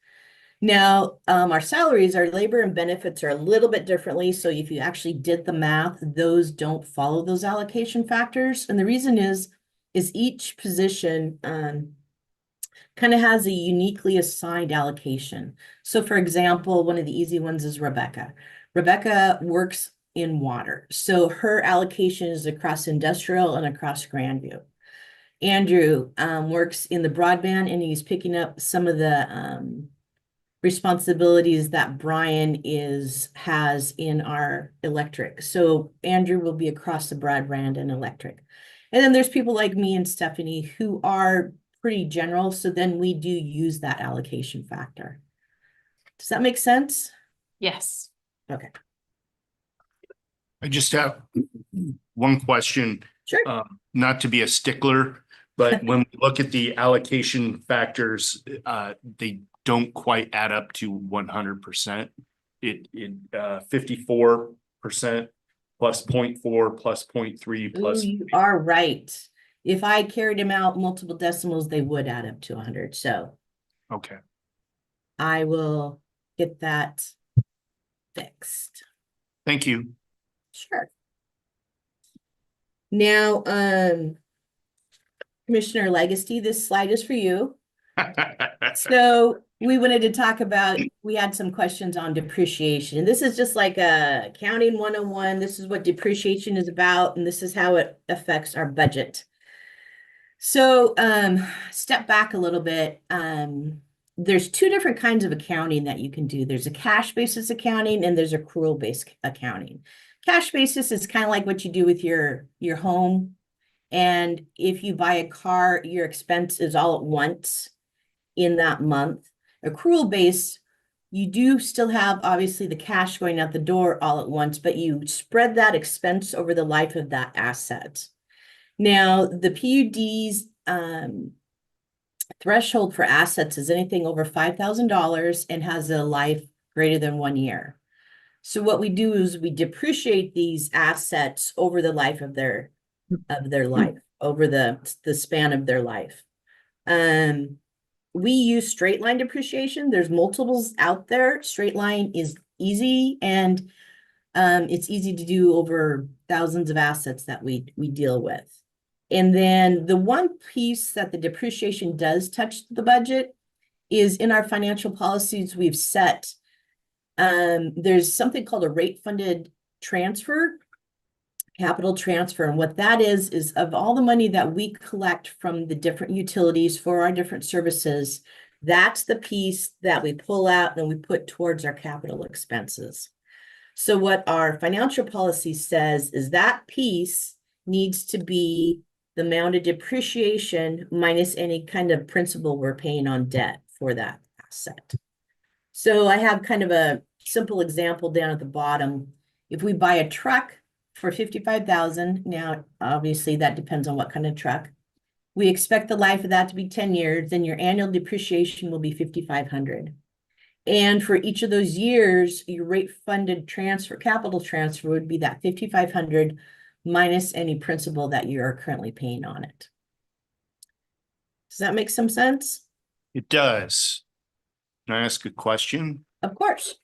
Now, our salaries, our labor and benefits are a little bit differently. So if you actually did the math, those don't follow those allocation factors. And the reason is each position kind of has a uniquely assigned allocation. So for example, one of the easy ones is Rebecca. Rebecca works in water. So her allocation is across industrial and across Grandview. Andrew works in the broadband and he's picking up some of the responsibilities that Brian has in our electric. So Andrew will be across the broadband and electric. And then there's people like me and Stephanie who are pretty general. So then we do use that allocation factor. Does that make sense? Yes. Okay. I just have one question. Sure. Not to be a stickler, but when we look at the allocation factors, they don't quite add up to 100%. It 54% plus 0.4 plus 0.3 Ooh, plus. you are right. If I carried them out multiple decimals, they would add up to 100. So Okay. I will get that fixed. Thank you. Sure. Now, Commissioner Legacy, this slide is for you. So we wanted to talk about, we had some questions on depreciation. And this is just like a accounting 101. This is what depreciation is about, and this is how it affects our budget. So step back a little bit. There's two different kinds of accounting that you can do. There's a cash basis accounting and there's accrual based accounting. Cash basis is kind of like what you do with your home. And if you buy a car, your expense is all at once in that month. Accrual base, you do still have obviously the cash going out the door all at once, but you spread that expense over the life of that asset. Now, the PUD's threshold for assets is anything over $5,000 and has a life greater than 1 year. So what we do is we depreciate these assets over the life of their life, over the span of their life. We use straight line depreciation. There's multiples out there. Straight line is easy and it's easy to do over thousands of assets that we deal with. And then the one piece that the depreciation does touch the budget is in our financial policies we've set. There's something called a rate funded transfer, capital transfer. And what that is of all the money that we collect from the different utilities for our different services, that's the piece that we pull out and we put towards our capital expenses. So what our financial policy says is that piece needs to be the amount of depreciation minus any kind of principal we're paying on debt for that asset. So I have kind of a simple example down at the bottom. If we buy a truck for $55,000, now obviously that depends on what kind of truck. We expect the life of that to be 10 years, then your annual depreciation will be $5,500. And for each of those years, your rate funded transfer, capital transfer would be that $5,500 minus any principal that you are currently paying on it. Does that make some sense? It does. Can I ask a question? Of course.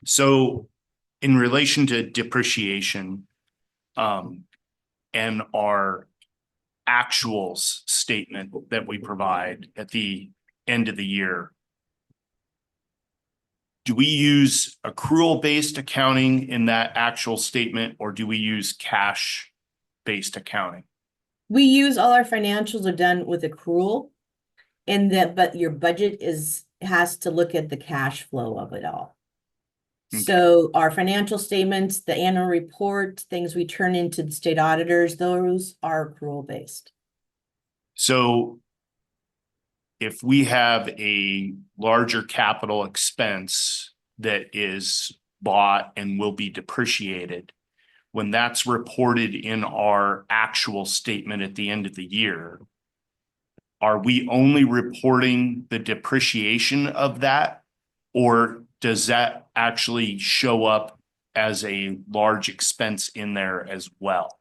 So in relation to depreciation, and our actuals statement that we provide at the end of the year, do we use accrual-based accounting in that actual statement, or do we use cash-based accounting? We use all our financials are done with accrual, and that, but your budget has to look at the cash flow of it all. Okay. So our financial statements, the annual report, things we turn into the state auditors, those are accrual based. So if we have a larger capital expense that is bought and will be depreciated, when that's reported in our actual statement at the end of the year, are we only reporting the depreciation of that, or does that actually show up as a large expense in there as well?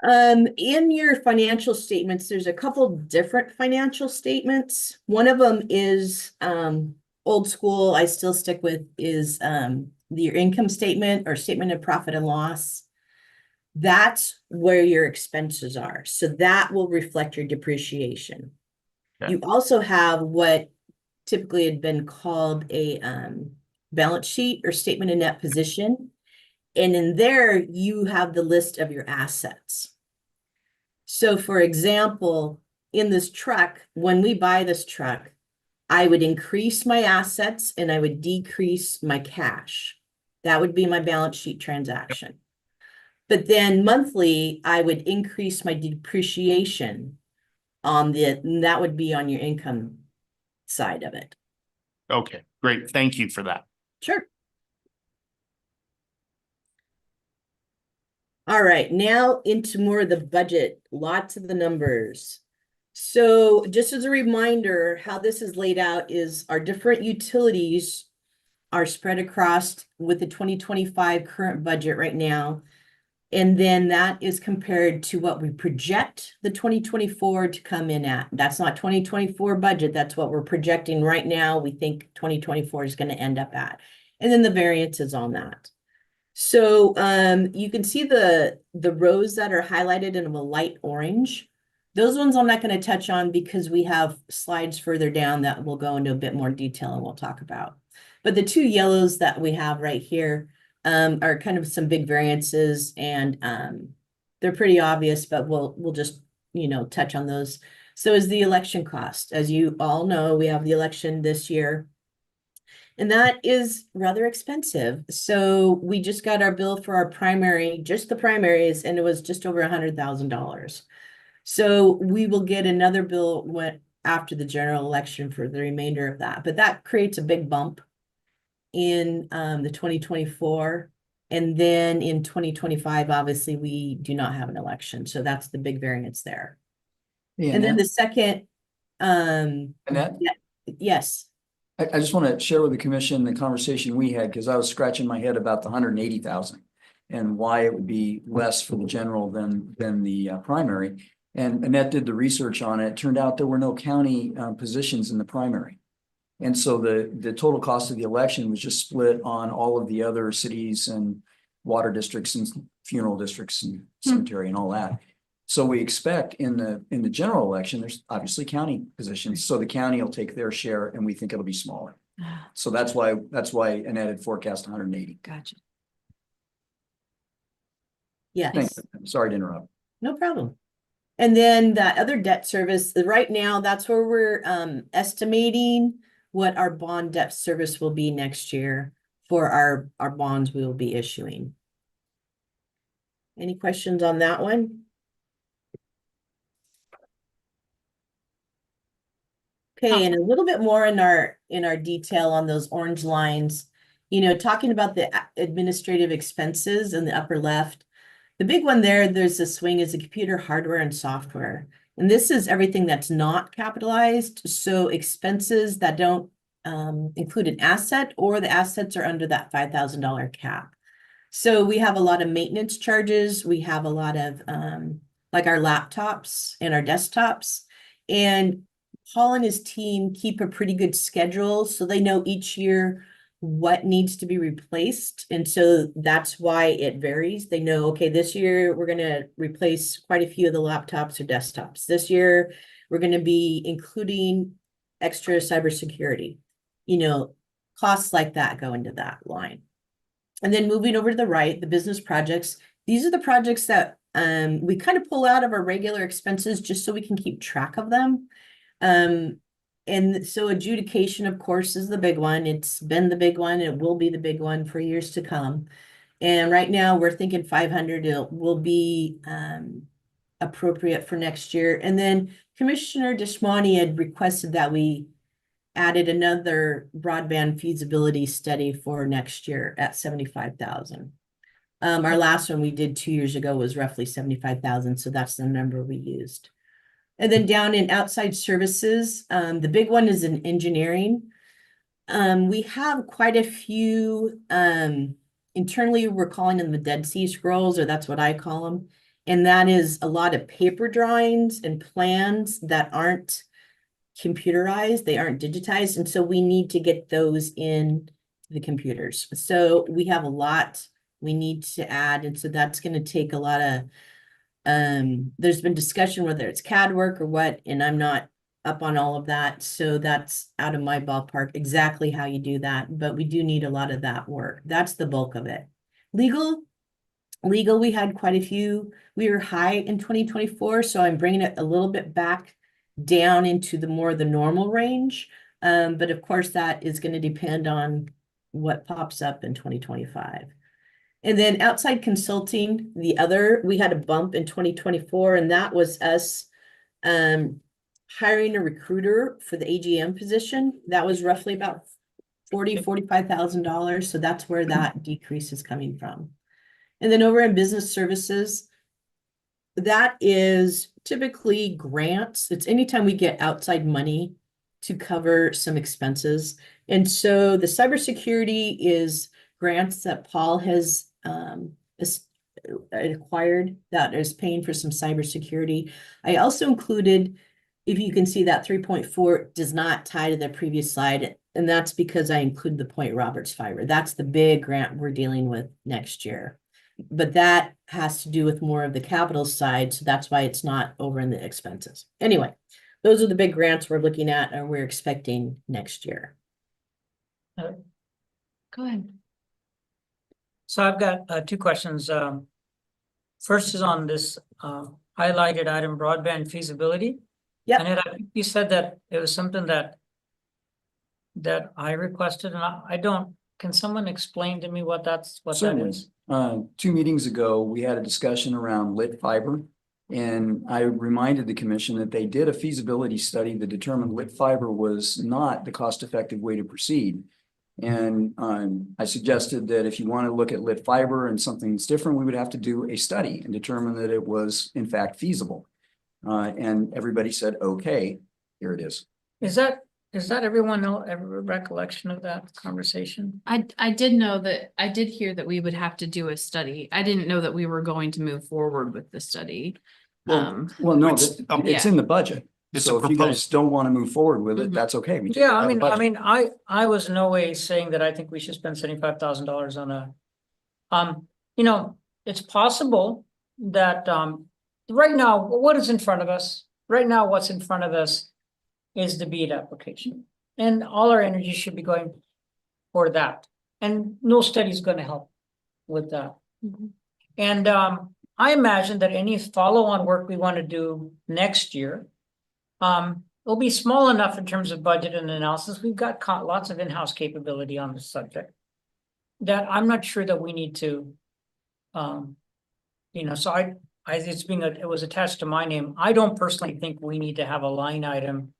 In your financial statements, there's a couple different financial statements. One of them is old school, I still stick with, is your income statement or statement of profit and loss. That's where your expenses are. So that will reflect your depreciation. Okay. You also have what typically had been called a balance sheet or statement of net position. And in there, you have the list of your assets. So for example, in this truck, when we buy this truck, I would increase my assets and I would decrease my cash. That would be my balance sheet transaction. But then monthly, I would increase my depreciation on and that would be on your income side of it. Okay, great. Thank you for that. Sure. All right, now into more of the budget, lots of the numbers. So just as a reminder, how this is laid out is our different utilities are spread across with the 2025 current budget right now. And then that is compared to what we project the 2024 to come in at. That's not 2024 budget. That's what we're projecting right now. We think 2024 is going to end up at. And then the variances on that. So you can see the rows that are highlighted in a light orange. Those ones I'm not going to touch on because we have slides further down that will go into a bit more detail and we'll talk about. But the two yellows that we have right here are kind of some big variances, and they're pretty obvious, but we'll just, you know, touch on those. So is the election cost. As you all know, we have the election this year, and that is rather expensive. So we just got our bill for our primary, just the primaries, and it was just over $100,000. So we will get another bill after the general election for the remainder of that, but that creates a big bump in the 2024. And then in 2025, obviously, we do not have an election. So that's the big variance there. Yeah, And then the second, Annette? yes. I just want to share with the commission the conversation we had, because I was scratching my head about the 180,000 and why it would be less for the general than the primary. And Annette did the research on it. It turned out there were no county positions in the primary. And so the total cost of the election was just split on all of the other cities and water districts and funeral districts and cemetery and all that. So we expect in the general election, there's obviously county positions. So the county will take their share and we think it'll be smaller. So that's why Annette had forecast 180. Gotcha. Yes. Thanks. Sorry to interrupt. No problem. And then that other debt service, right now, that's where we're estimating what our bond debt service will be next year for our bonds we will be issuing. Any questions on that one? Okay, and a little bit more in our detail on those orange lines, you know, talking about the administrative expenses in the upper left. The big one there's a swing is the computer hardware and software. And this is everything that's not capitalized. So expenses that don't include an asset, or the assets are under that $5,000 cap. So we have a lot of maintenance charges. We have a lot of like our laptops and our desktops. And Paul and his team keep a pretty good schedule, so they know each year what needs to be replaced. And so that's why it varies. They know, okay, this year we're going to replace quite a few of the laptops or desktops. This year we're going to be including extra cybersecurity. You know, costs like that go into that line. And then moving over to the right, the business projects. These are the projects that we kind of pull out of our regular expenses just so we can keep track of them. And so adjudication, of course, is the big one. It's been the big one. It will be the big one for years to come. And right now we're thinking 500 will be appropriate for next year. And then Commissioner Deshmani had requested that we added another broadband feasibility study for next year at 75,000. Our last one we did 2 years ago was roughly 75,000. So that's the number we used. And then down in outside services, the big one is in engineering. We have quite a few, internally we're calling them the Dead Sea Scrolls, or that's what I call them. And that is a lot of paper drawings and plans that aren't computerized, they aren't digitized. And so we need to get those in the computers. So we have a lot we need to add. And so that's going to take a lot of there's been discussion whether it's CAD work or what, and I'm not up on all of that. So that's out of my ballpark, exactly how you do that. But we do need a lot of that work. That's the bulk of it. Legal, we had quite a few. We were high in 2024, so I'm bringing it a little bit back down into the more the normal range. But of course, that is going to depend on what pops up in 2025. And then outside consulting, we had a bump in 2024, and that was us hiring a recruiter for the AGM position. That was roughly about $45,000. So that's where that decrease is coming from. And then over in business services, that is typically grants. It's anytime we get outside money to cover some expenses. And so the cybersecurity is grants that Paul has acquired that is paying for some cybersecurity. I also included, if you can see that 3.4 does not tie to the previous slide, and that's because I included the Point Roberts fiber. That's the big grant we're dealing with next year. But that has to do with more of the capital side, so that's why it's not over in the expenses. Anyway, those are the big grants we're looking at and we're expecting next year. Go ahead. So I've got two questions. First is on this highlighted item, broadband feasibility. Yep. And I think you said that it was something that I requested, and I don't. Can someone explain to me what that Certainly. is? 2 meetings ago, we had a discussion around lit fiber. And I reminded the commission that they did a feasibility study that determined lit fiber was not the cost-effective way to proceed. And I suggested that if you want to look at lit fiber and something that's different, we would have to do a study and determine that it was in fact feasible. And everybody said, okay, here it is. Is that everyone know every recollection of that conversation? I did know that, I did hear that we would have to do a study. I didn't know that we were going to move forward with the study. Well, no, It's- it's in the budget. It's So a if you guys proposed, don't want to move forward with it, Mhm. that's okay. We just Yeah, have a budget. I was in no way saying that I think we should spend $75,000 on a. It's possible that right now, what is in front of us? Right now, what's in front of us is the BEAD application. And all our energy should be going for that. And no study is going to help with that. Mhm. And I imagine that any follow-on work we want to do next year will be small enough in terms of budget and analysis. We've got lots of in-house capability on this subject that I'm not sure that we need to, so it was attached to my name. I don't personally think we need to have a line item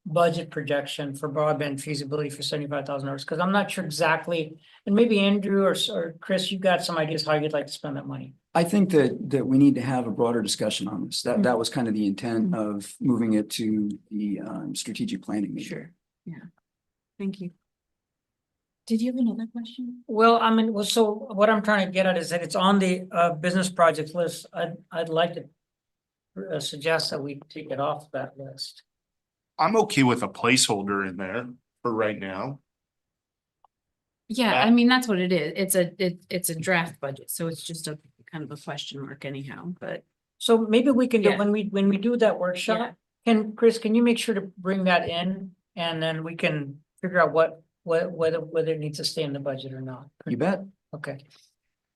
budget projection for broadband feasibility for $75,000 because I'm not sure exactly, and maybe Andrew or Chris, you've got some ideas how you'd like to spend that money. I think that we need to have a broader discussion on this. That was kind of the intent of moving it to the strategic planning meeting. Sure, yeah. Thank you. Did you have another question? Well, so what I'm trying to get at is that it's on the business projects list. I'd like to suggest that we take it off that list. I'm okay with a placeholder in there for right now. Yeah, I mean, that's what it is. It's a draft budget, so it's just a kind of a question mark anyhow, but. So maybe we can do, Yeah. when we do that workshop, Chris, can you make sure to bring that in? And then we can figure out whether it needs to stay in the budget or not. You bet. Okay.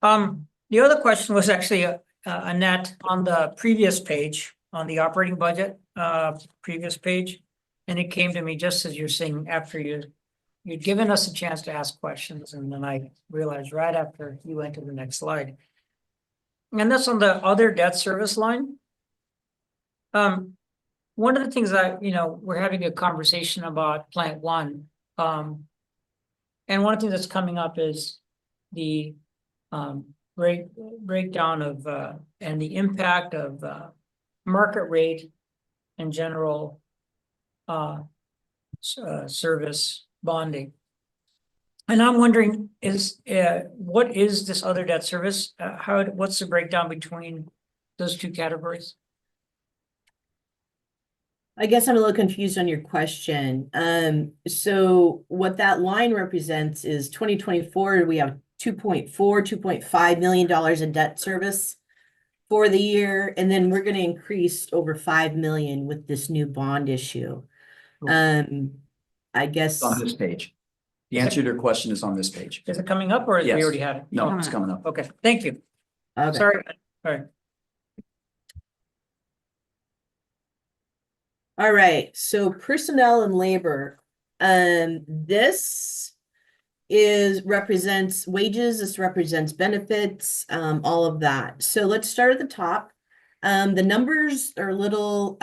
The other question was actually, Annette, on the previous page, on the operating budget, previous page. And it came to me just as you're saying, after you'd given us a chance to ask questions, and then I realized right after you went to the next slide. And that's on the other debt service line. One of the things that, we're having a conversation about Plant One. And one of the things that's coming up is the breakdown of and the impact of market rate and general service bonding. And I'm wondering what is this other debt service? What's the breakdown between those two categories? I guess I'm a little confused on your question. So what that line represents is 2024, we have $2.5 million in debt service for the year. And then we're going to increase over 5 million with this new bond issue. I guess On this page. The answer to your question is on this page. Is it coming up or we Yes. already had it? No, it's coming up. Okay, thank you. Okay. Sorry. All right. All right, so personnel and labor, this represents wages, this represents benefits, all of that. So let's start at the top. The numbers are a little,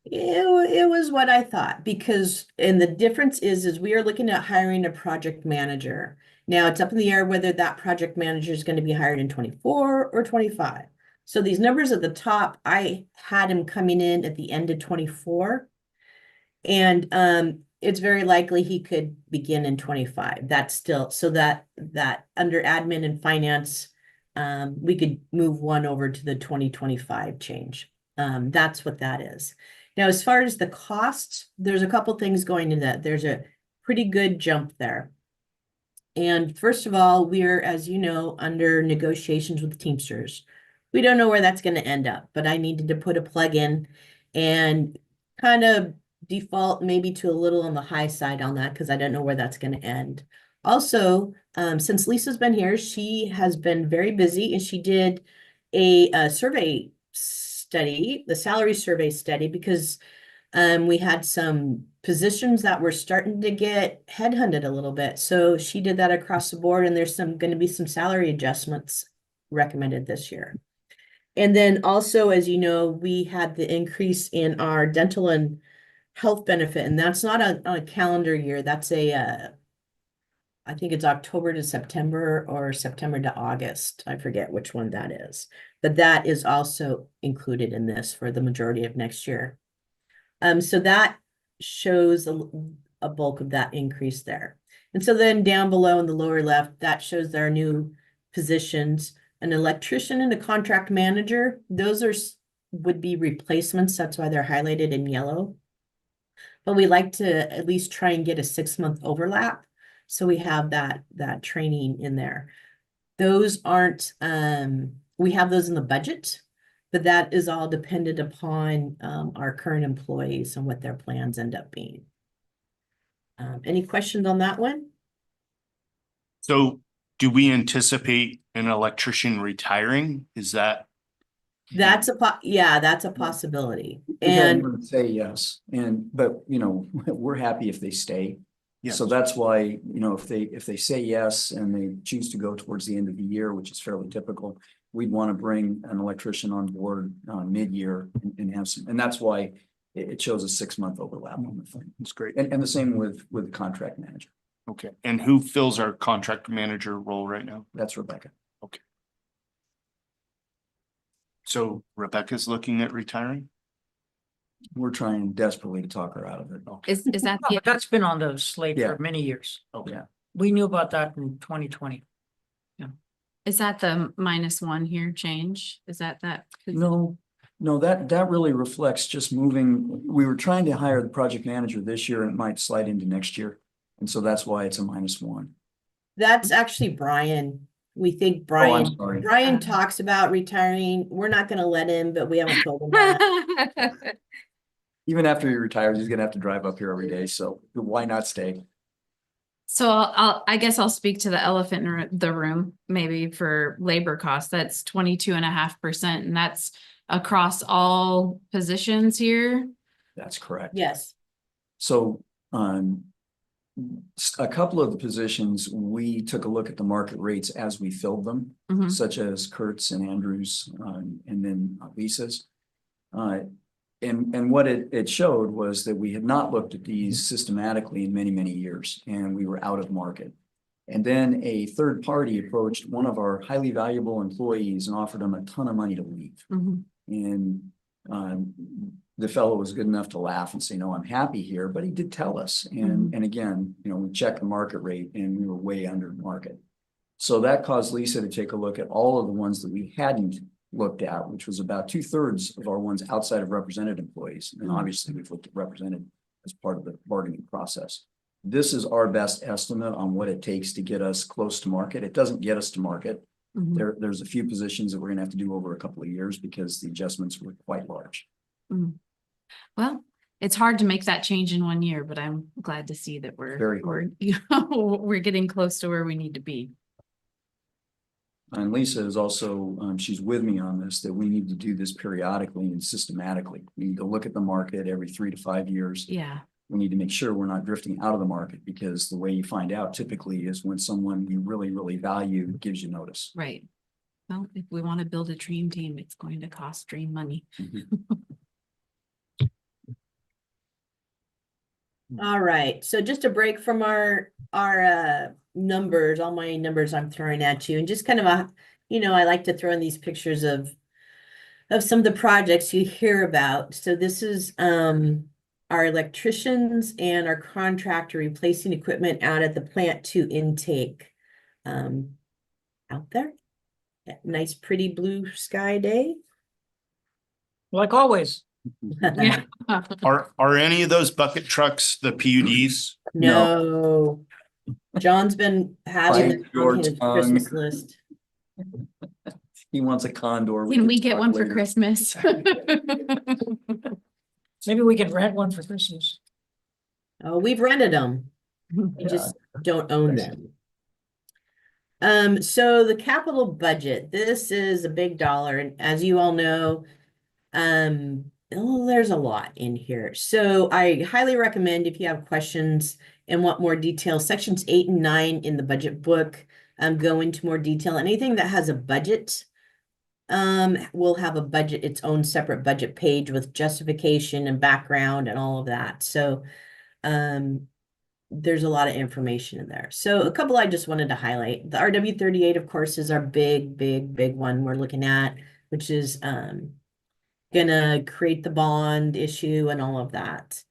it was what I thought, because, and the difference is we are looking at hiring a project manager. Now, it's up in the air whether that project manager is going to be hired in 24 or 25. So these numbers at the top, I had him coming in at the end of 24. And it's very likely he could begin in 25. That's still, so that under admin and finance, we could move one over to the 2025 change. That's what that is. Now, as far as the costs, there's a couple things going into that. There's a pretty good jump there. And first of all, we're, as you know, under negotiations with Teamsters. We don't know where that's going to end up, but I needed to put a plug in and kind of default maybe to a little on the high side on that, because I don't know where that's going to end. Also, since Lisa's been here, she has been very busy, and she did a survey study, the salary survey study, because we had some positions that were starting to get headhunted a little bit. So she did that across the board, and there's going to be some salary adjustments recommended this year. And then also, as you know, we had the increase in our dental and health benefit, and that's not on a calendar year. That's I think it's October to September or September to August. I forget which one that is, but that is also included in this for the majority of next year. So that shows a bulk of that increase there. And so then down below in the lower left, that shows our new positions. An electrician and a contract manager, those would be replacements. That's why they're highlighted in yellow. But we like to at least try and get a 6-month overlap. So we have that training in there. Those aren't, we have those in the budget, but that is all dependent upon our current employees and what their plans end up being. Any questions on that one? So do we anticipate an electrician retiring? Is that? That's that's a possibility. And And say yes, but you know, we're happy if they stay. Yes. So that's why, you know, if they say yes and they choose to go towards the end of the year, which is fairly typical, we'd want to bring an electrician on board mid-year and have some, and that's why it shows a 6-month overlap on the thing. That's great. And the same with the contract manager. Okay. And who fills our contract manager role right now? That's Rebecca. So Rebecca's looking at retiring? We're trying desperately to talk her out of it. Okay. Is that No, but that's been on the slate Yeah. for many years. Okay. Yeah. We knew about that in 2020. is that the -1 here change? Is that? No, that really reflects just moving. We were trying to hire the project manager this year, and it might slide into next year. And so that's why it's a -1. that's actually Brian. We think Oh, I'm sorry. Brian talks about retiring. We're not gonna let him, but we haven't told him that. Even after he retires, he's gonna have to drive up here every day, so why not stay? So I guess I'll speak to the elephant in the room, maybe for labor costs. That's 22.5%, and that's across all positions here. That's correct. Yes. So, a couple of the positions, we took a look at the market rates as we filled them, Mhm. such as Kurt's and Andrews, and then Lisa's. And what it showed was that we had not looked at these systematically in many, many years, and we were out of market. And then a third party approached one of our highly valuable employees and offered him a ton of money to leave. Mhm. And the fellow was good enough to laugh and say, no, I'm happy here, but he did tell us. And again, you know, we checked the market rate and we were way under market. So that caused Lisa to take a look at all of the ones that we hadn't looked at, which was about 2/3 of our ones outside of represented employees. And obviously we've looked at represented as part of the bargaining process. This is our best estimate on what it takes to get us close to market. It doesn't get us to market. Mhm. There's a few positions that we're gonna have to do over a couple of years because the adjustments were quite large. Well, it's hard to make that change in 1 year, but I'm glad to see that Very we're, we're getting close to where we need to be. And Lisa is also, she's with me on this, that we need to do this periodically and systematically. We need to look at the market every 3 to 5 years. Yeah, We need to make sure we're not drifting out of the market, because the way you find out typically is when someone you really, really value gives you notice. right. Well, if we want to build a dream team, it's going to cost dream money. All right, so just a break from our numbers, all my numbers I'm throwing at you, and just kind of I like to throw in these pictures of some of the projects you hear about. So this is our electricians and our contractor replacing equipment out at the plant 2 intake out there. That nice pretty blue sky day. Like always. Yeah. Are any of those bucket trucks the PUDs? No. John's been having Bite them your on his tongue. Christmas list. He wants a condor. Can we can get talk one for later. Christmas? Maybe we can rent one for Christmas. Oh, we've rented them. We just don't own them. So the capital budget, this is a big dollar, and as you all know, there's a lot in here. So I highly recommend, if you have questions and want more detail, sections 8 and 9 in the budget book go into more detail. Anything that has a budget will have a budget, its own separate budget page with justification and background and all of that. So there's a lot of information in there. So a couple I just wanted to highlight. The RW38, of course, is our big one we're looking at, which is gonna create the bond issue and all of that.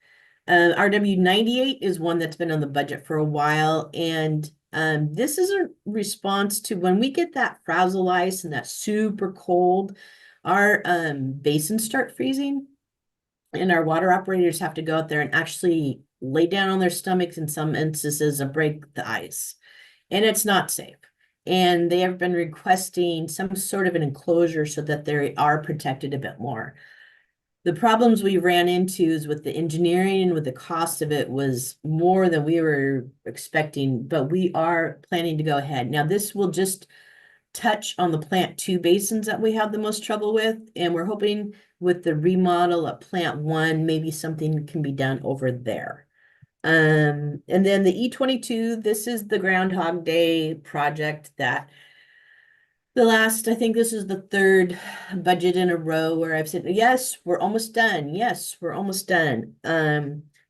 RW98 is one that's been on the budget for a while, and this is a response to when we get that frazzle ice and that super cold, our basins start freezing, and our water operators have to go out there and actually lay down on their stomachs in some instances and break the ice. And it's not safe. And they have been requesting some sort of an enclosure so that they are protected a bit more. The problems we ran into is with the engineering and with the cost of it was more than we were expecting, but we are planning to go ahead. Now, this will just touch on the plant 2 basins that we have the most trouble with, and we're hoping with the remodel at plant 1, maybe something can be done over there. And then the E22, this is the Groundhog Day project that I think this is the 3rd budget in a row where I've said, yes, we're almost done. Yes, we're almost done.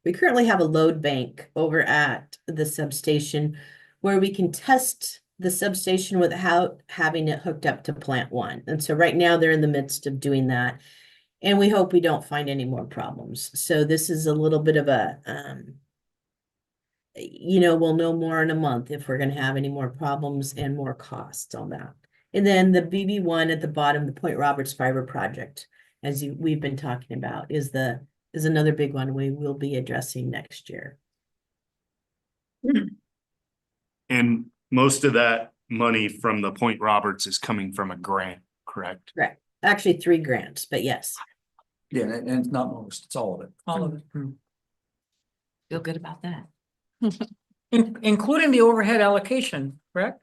We currently have a load bank over at the substation where we can test the substation without having it hooked up to plant 1. And so right now they're in the midst of doing that. And we hope we don't find any more problems. So this is a little bit of a, we'll know more in a month if we're going to have any more problems and more costs on that. And then the BB1 at the bottom, the Point Roberts Fiber Project, as we've been talking about, is another big one we will be addressing next year. And most of that money from the Point Roberts is coming from a grant, correct? Correct. Actually, 3 grants, but yes. Yeah, and it's not most, it's all of it. All of it. Feel good about that. Including the overhead allocation, correct?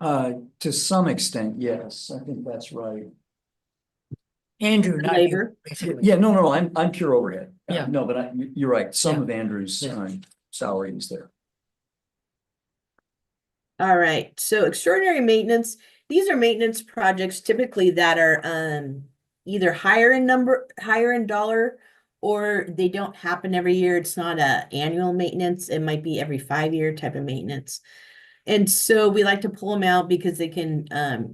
To some extent, yes, I think that's right. Andrew, not you, Labor. basically. Yeah, no, I'm pure overhead. Yeah. No, but you're right, some Yeah. of Andrew's Yeah. salary is there. All right, so extraordinary maintenance. These are maintenance projects typically that are either higher in dollar, or they don't happen every year. It's not a annual maintenance. It might be every 5-year type of maintenance. And so we like to pull them out because they can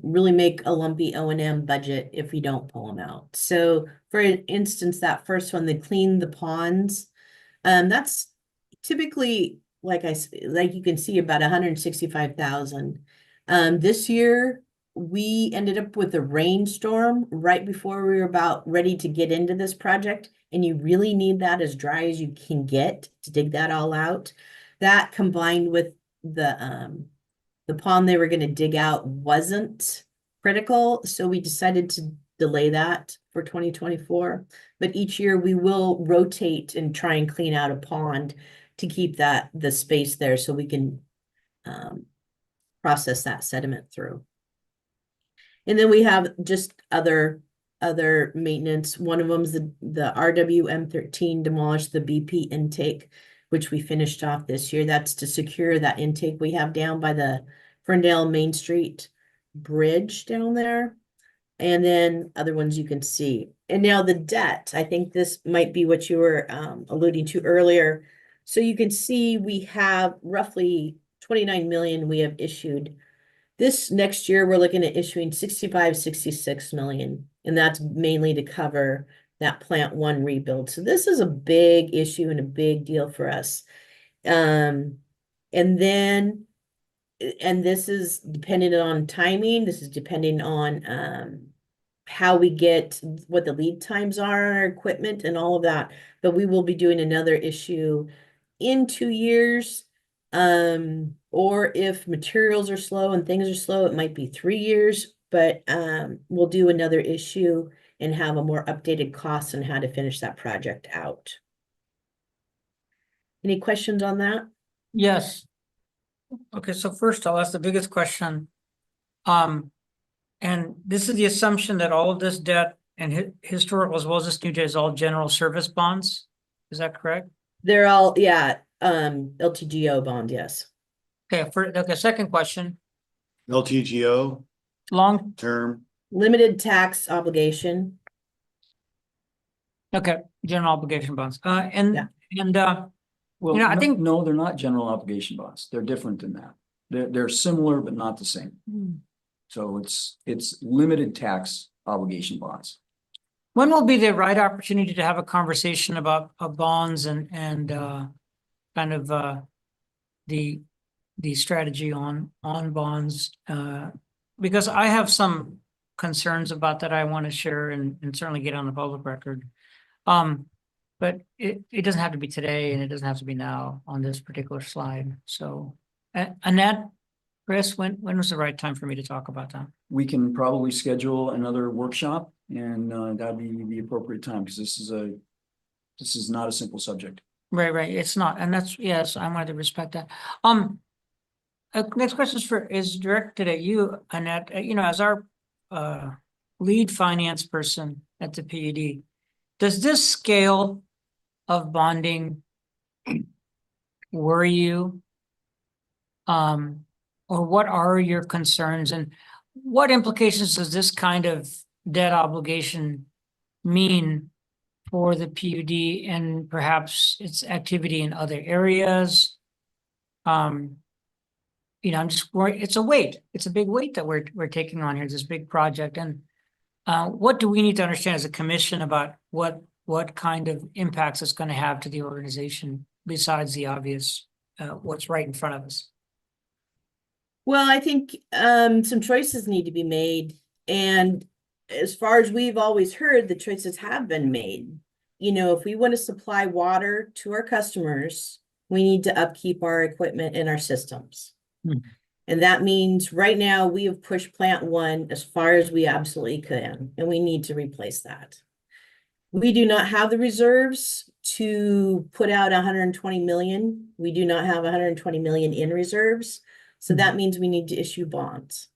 really make a lumpy O&M budget if we don't pull them out. So for instance, that first one, they clean the ponds. That's typically, like you can see, about 165,000. This year we ended up with a rainstorm right before we were about ready to get into this project, and you really need that as dry as you can get to dig that all out. That combined with the pond they were going to dig out wasn't critical, so we decided to delay that for 2024. But each year we will rotate and try and clean out a pond to keep the space there so we can process that sediment through. And then we have just other maintenance. One of them is the RWM13 demolish the BP intake, which we finished off this year. That's to secure that intake we have down by the Ferndale Main Street bridge down there. And then other ones you can see. And now the debt, I think this might be what you were alluding to earlier. So you can see we have roughly 29 million we have issued. This next year, we're looking at issuing 65, 66 million, and that's mainly to cover that plant one rebuild. So this is a big issue and a big deal for us. And this is dependent on timing. This is depending on how we get what the lead times are on our equipment and all of that. But we will be doing another issue in 2 years. Or if materials are slow and things are slow, it might be 3 years, but we'll do another issue and have a more updated cost on how to finish that project out. Any questions on that? Yes. Okay, so first I'll ask the biggest question. And this is the assumption that all of this debt and historical as well as this new debt is all general service bonds. Is that correct? They're all, yeah, LTGO bond, yes. Okay, second question, LTGO, long, term, Limited tax obligation. okay, general obligation bonds, Yeah. Well, You know, I no- think- no, they're not general obligation bonds. They're different than that. They're similar, but not the same. So it's limited tax obligation bonds. when will be the right opportunity to have a conversation about bonds and kind of the strategy on bonds? Because I have some concerns about that I want to share and certainly get on the public record. But it doesn't have to be today and it doesn't have to be now on this particular slide. So Annette, Chris, when was the right time for me to talk about that? We can probably schedule another workshop and that'd be the appropriate time because this is not a simple subject. Right, it's not, and that's, yes, I wanted to respect that. Next question is directed at you, Annette, as our lead finance person at the PUD. Does this scale of bonding worry you? Or what are your concerns and what implications does this kind of debt obligation mean for the PUD and perhaps its activity in other areas? I'm just worried. It's a weight. It's a big weight that we're taking on here, this big project. And what do we need to understand as a commission about what kind of impacts it's going to have to the organization besides the obvious, what's right in front of us? Well, I think some choices need to be made. And as far as we've always heard, the choices have been made. If we want to supply water to our customers, we need to upkeep our equipment and our systems. And that means right now we have pushed plant one as far as we absolutely can, and we need to replace that. We do not have the reserves to put out 120 million. We do not have 120 million in reserves. So that means we need to issue bonds.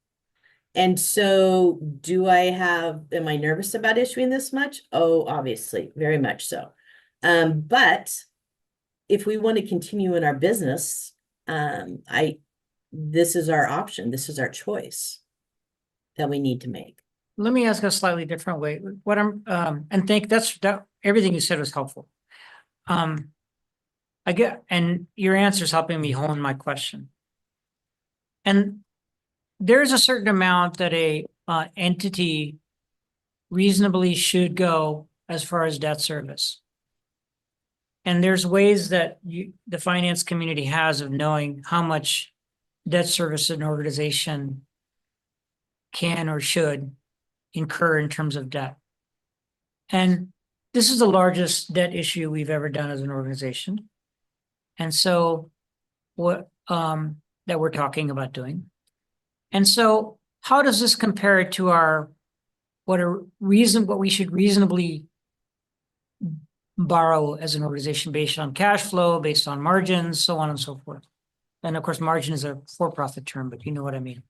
And so am I nervous about issuing this much? Oh, obviously, very much so. But if we want to continue in our business, this is our option. This is our choice that we need to make. Let me ask a slightly different way. Everything you said was helpful. And your answer is helping me hone my question. And there's a certain amount that a entity reasonably should go as far as debt service. And there's ways that the finance community has of knowing how much debt service an organization can or should incur in terms of debt. And this is the largest debt issue we've ever done as an organization. And so that we're talking about doing. And so how does this compare to what we should reasonably borrow as an organization based on cash flow, based on margins, so on and so forth. And of course, margin is a for-profit term, but you know what I mean.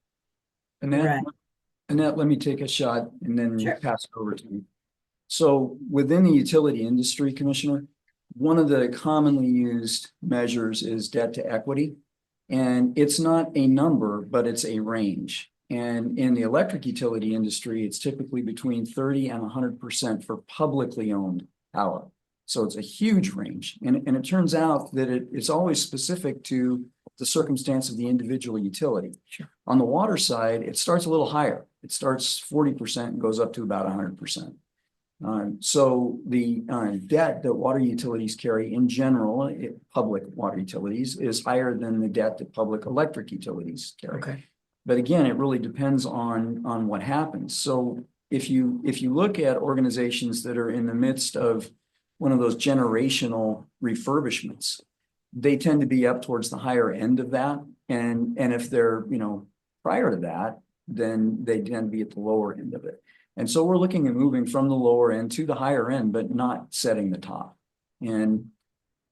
Right. Annette, let me take a shot and then Sure. pass it over to you. So within the utility industry, Commissioner, one of the commonly used measures is debt to equity. And it's not a number, but it's a range. And in the electric utility industry, it's typically between 30 and 100% for publicly owned power. So it's a huge range. And it turns out that it's always specific to the circumstance of the individual utility. Sure. On the water side, it starts a little higher. It starts 40% and goes up to about 100%. So the debt that water utilities carry in general, public water utilities, is higher than the debt that public electric utilities carry. Okay. But again, it really depends on what happens. So if you look at organizations that are in the midst of one of those generational refurbishments, they tend to be up towards the higher end of that. And if they're, prior to that, then they tend to be at the lower end of it. And so we're looking at moving from the lower end to the higher end, but not setting the top. And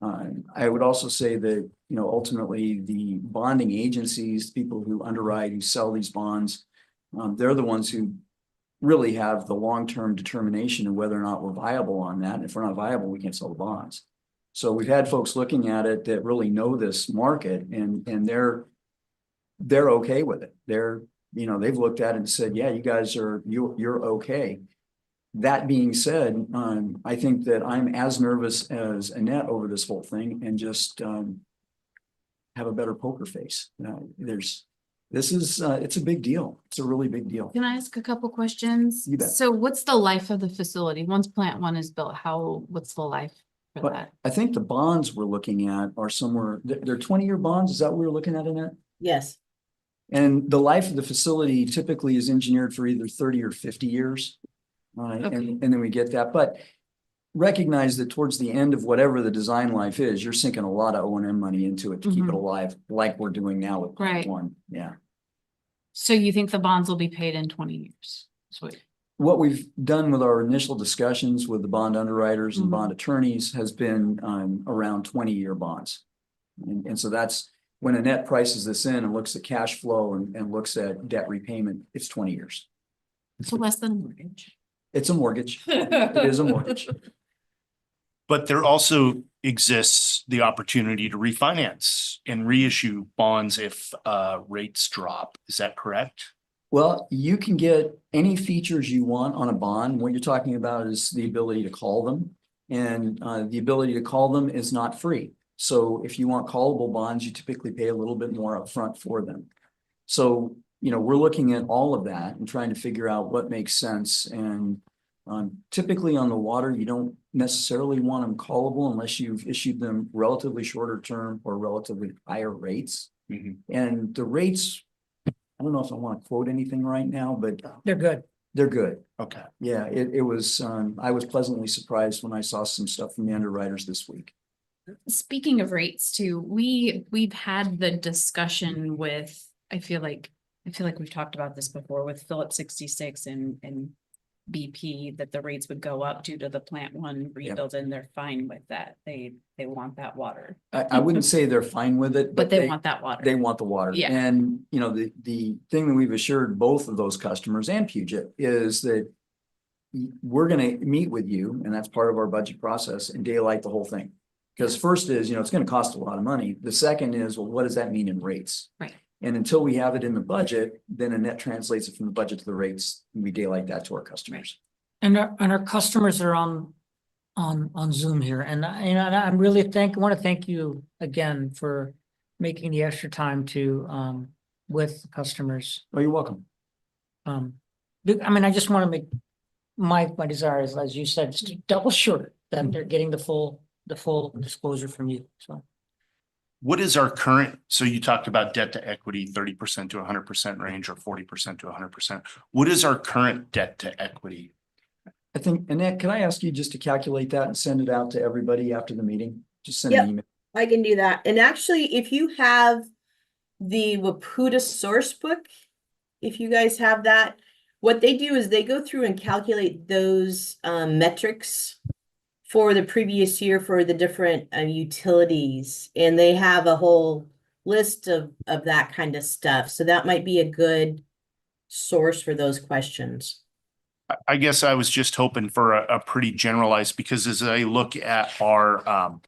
I would also say that, ultimately the bonding agencies, people who underwrite, who sell these bonds, they're the ones who really have the long-term determination of whether or not we're viable on that. And if we're not viable, we can't sell the bonds. So we've had folks looking at it that really know this market, and they're okay with it. They've looked at it and said, yeah, you guys you're okay. That being said, I think that I'm as nervous as Annette over this whole thing, and just have a better poker face. It's a big deal. It's a really big deal. Can I ask a couple questions? You bet. So what's the life of the facility? Once plant one is built, what's the life for But that? I think the bonds we're looking at are somewhere, they're 20-year bonds. Is that what we're looking at, Annette? Yes. And the life of the facility typically is engineered for either 30 or 50 years. Okay. And then we get that, but recognize that towards the end of whatever the design life is, you're sinking a lot of O&M money into it to keep it alive, like we're doing now with Plant Right. One. Yeah. So you think the bonds will be paid in 20 years? Sweet. What we've done with our initial discussions with the bond underwriters and bond attorneys has been around 20-year bonds. And so that's when Annette prices this in and looks at cash flow and looks at debt repayment, it's 20 years. So less than a mortgage. It's a mortgage. It is a mortgage. But there also exists the opportunity to refinance and reissue bonds if rates drop. Is that correct? Well, you can get any features you want on a bond. What you're talking about is the ability to call them. And the ability to call them is not free. So if you want callable bonds, you typically pay a little bit more upfront for them. So, we're looking at all of that and trying to figure out what makes sense. And typically on the water, you don't necessarily want them callable unless you've issued them relatively shorter term or relatively higher rates. And the rates, I don't know if I want to quote anything right now, but They're good. they're good. Okay. Yeah, it was, I was pleasantly surprised when I saw some stuff from the underwriters this week. Speaking of rates too, we've had the discussion with, I feel like we've talked about this before with Phillips 66 and BP, that the rates would go up due to the Plant One rebuild, and they're fine with that. They want that water. I wouldn't say they're fine with it, But they want that water. They want the water. Yeah. And, the thing that we've assured both of those customers and Puget is that we're going to meet with you, and that's part of our budget process, and daylight the whole thing. Because first is, it's going to cost a lot of money. The second is, well, what does that mean in rates? Right. And until we have it in the budget, then Annette translates it from the budget to the rates, and we daylight that to our customers. And our customers are on Zoom here, and I'm really want to thank you again for making the extra time to with customers. Oh, you're welcome. I just want to make my desire is, as you said, just to double sure that they're getting the full disclosure from you. So What is our current, so you talked about debt to equity, 30% to 100% range or 40% to 100%. What is our current debt to equity? I think, Annette, can I ask you just to calculate that and send it out to everybody after the meeting? Just send an email. I can do that. And actually, if you have the PUD source book, if you guys have that, what they do is they go through and calculate those metrics for the previous year for the different utilities, and they have a whole list of that kind of stuff. So that might be a good source for those questions. I guess I was just hoping for a pretty generalized, because as I look at our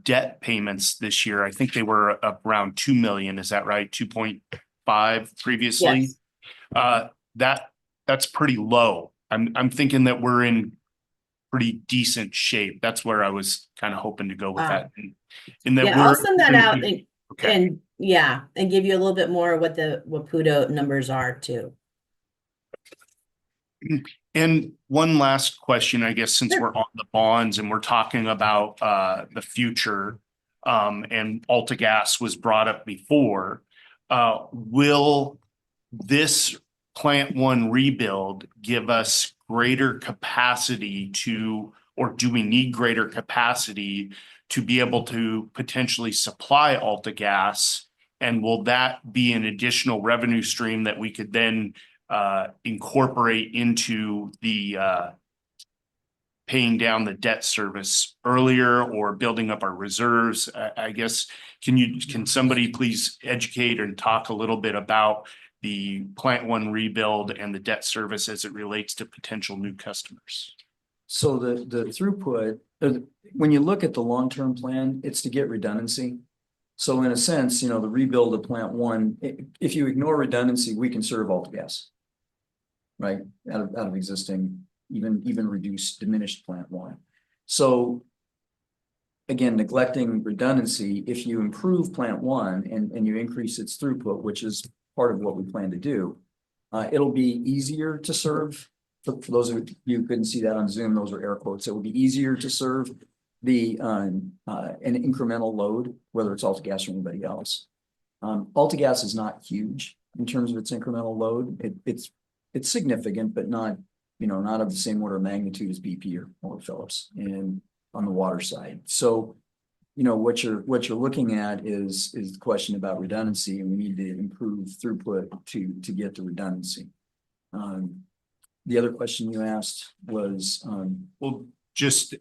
debt payments this year, I think they were around 2 million. Is that right? 2.5 previously? Yes. That's pretty low. I'm thinking that we're in pretty decent shape. That's where I was kind of hoping to go with that. And that Yeah, I'll we're send that out okay. and yeah, and give you a little bit more of what the PUD numbers are too. And one last question, I guess, since Sure. we're on the bonds and we're talking about the future, and AltaGas was brought up before, will this Plant One rebuild give us greater capacity to, or do we need greater capacity to be able to potentially supply AltaGas? And will that be an additional revenue stream that we could then incorporate into the paying down the debt service earlier or building up our reserves? I guess, can somebody please educate and talk a little bit about the Plant One rebuild and the debt service as it relates to potential new customers? So the throughput, when you look at the long-term plan, it's to get redundancy. So in a sense, the rebuild of Plant One, if you ignore redundancy, we can serve AltaGas. Right, out of existing, even reduced, diminished Plant One. So again, neglecting redundancy, if you improve Plant One and you increase its throughput, which is part of what we plan to do, it'll be easier to serve. For those of you who couldn't see that on Zoom, those are air quotes. It will be easier to serve an incremental load, whether it's AltaGas or anybody else. AltaGas is not huge in terms of its incremental load. It's significant, but not, not of the same order of magnitude as BP or Phillips and on the water side. So, what you're looking at is the question about redundancy, and we need to improve throughput to get the redundancy. The other question you asked was, Well, just,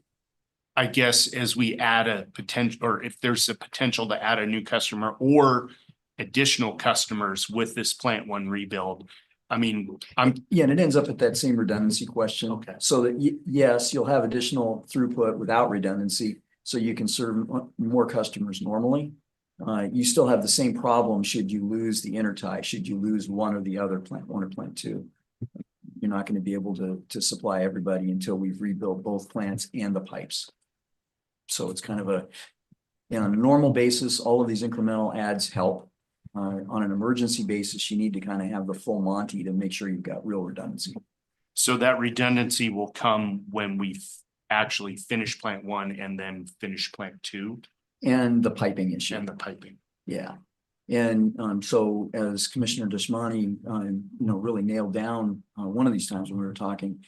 I guess, as we add a potential, or if there's a potential to add a new customer or additional customers with this Plant One rebuild. I mean, and it ends up at that same redundancy question. Okay. So that yes, you'll have additional throughput without redundancy, so you can serve more customers normally. You still have the same problem should you lose the intertie, should you lose one or the other, Plant One or Plant Two. You're not going to be able to supply everybody until we've rebuilt both plants and the pipes. So it's kind of on a normal basis, all of these incremental adds help. On an emergency basis, you need to kind of have the full Monty to make sure you've got real redundancy. so that redundancy will come when we actually finish Plant One and then finish Plant Two And the piping issue. and the piping. Yeah. And so as Commissioner Deshmani, really nailed down one of these times when we were talking,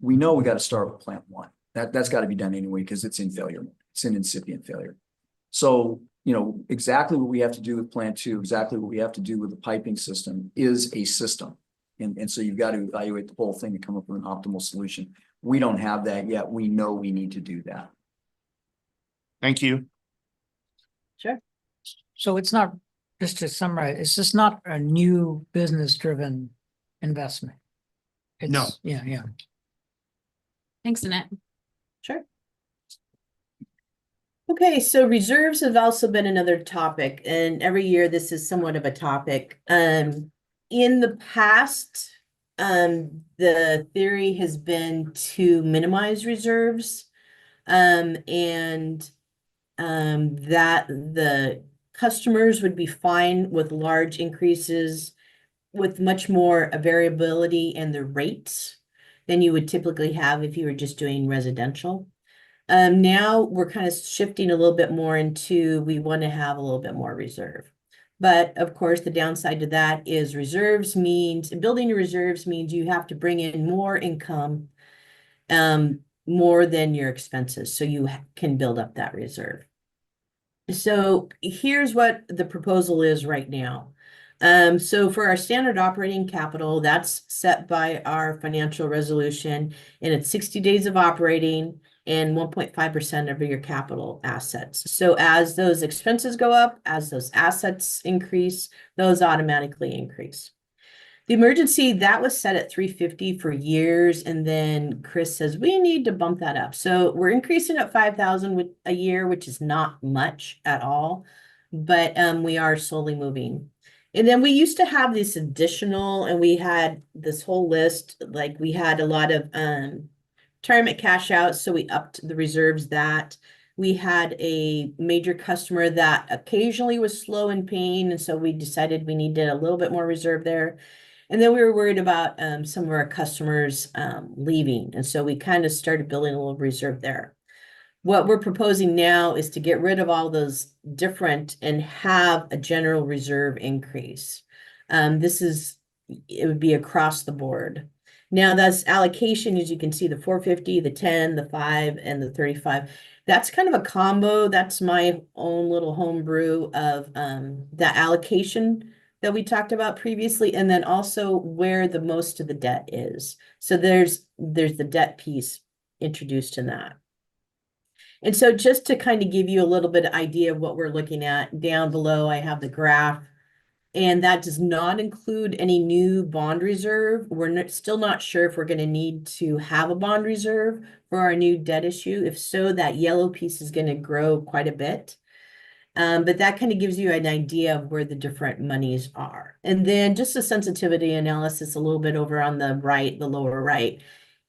we know we got to start with Plant One. That's got to be done anyway because it's in failure. It's in incipient failure. So, exactly what we have to do with Plant Two, exactly what we have to do with the piping system is a system. And so you've got to evaluate the whole thing and come up with an optimal solution. We don't have that yet. We know we need to do that. Thank you. Sure. So it's not, just to summarize, it's just not a new business driven investment. No. Yeah. Thanks, Annette. Sure. Okay, so reserves have also been another topic, and every year this is somewhat of a topic. In the past, the theory has been to minimize reserves, and that the customers would be fine with large increases with much more variability in the rates than you would typically have if you were just doing residential. Now we're kind of shifting a little bit more into, we want to have a little bit more reserve. But of course, the downside to that is building your reserves means you have to bring in more income, more than your expenses, so you can build up that reserve. So here's what the proposal is right now. So for our standard operating capital, that's set by our financial resolution, and it's 60 days of operating and 1.5% of your capital assets. So as those expenses go up, as those assets increase, those automatically increase. The emergency, that was set at 350 for years, and then Chris says we need to bump that up. So we're increasing at 5,000 a year, which is not much at all, but we are slowly moving. And then we used to have this additional, and we had this whole list, like we had a lot of retirement cash outs, so we upped the reserves that. We had a major customer that occasionally was slow in paying, and so we decided we needed a little bit more reserve there. And then we were worried about some of our customers leaving, and so we kind of started building a little reserve there. What we're proposing now is to get rid of all those different and have a general reserve increase. It would be across the board. Now that's allocation, as you can see, the 450, the 10, the 5, and the 35. That's kind of a combo. That's my own little homebrew of that allocation that we talked about previously, and then also where the most of the debt is. So there's the debt piece introduced in that. And so just to kind of give you a little bit of idea of what we're looking at, down below I have the graph, and that does not include any new bond reserve. We're still not sure if we're going to need to have a bond reserve for our new debt issue. If so, that yellow piece is going to grow quite a bit. But that kind of gives you an idea of where the different monies are. And then just a sensitivity analysis a little bit over on the right, the lower right.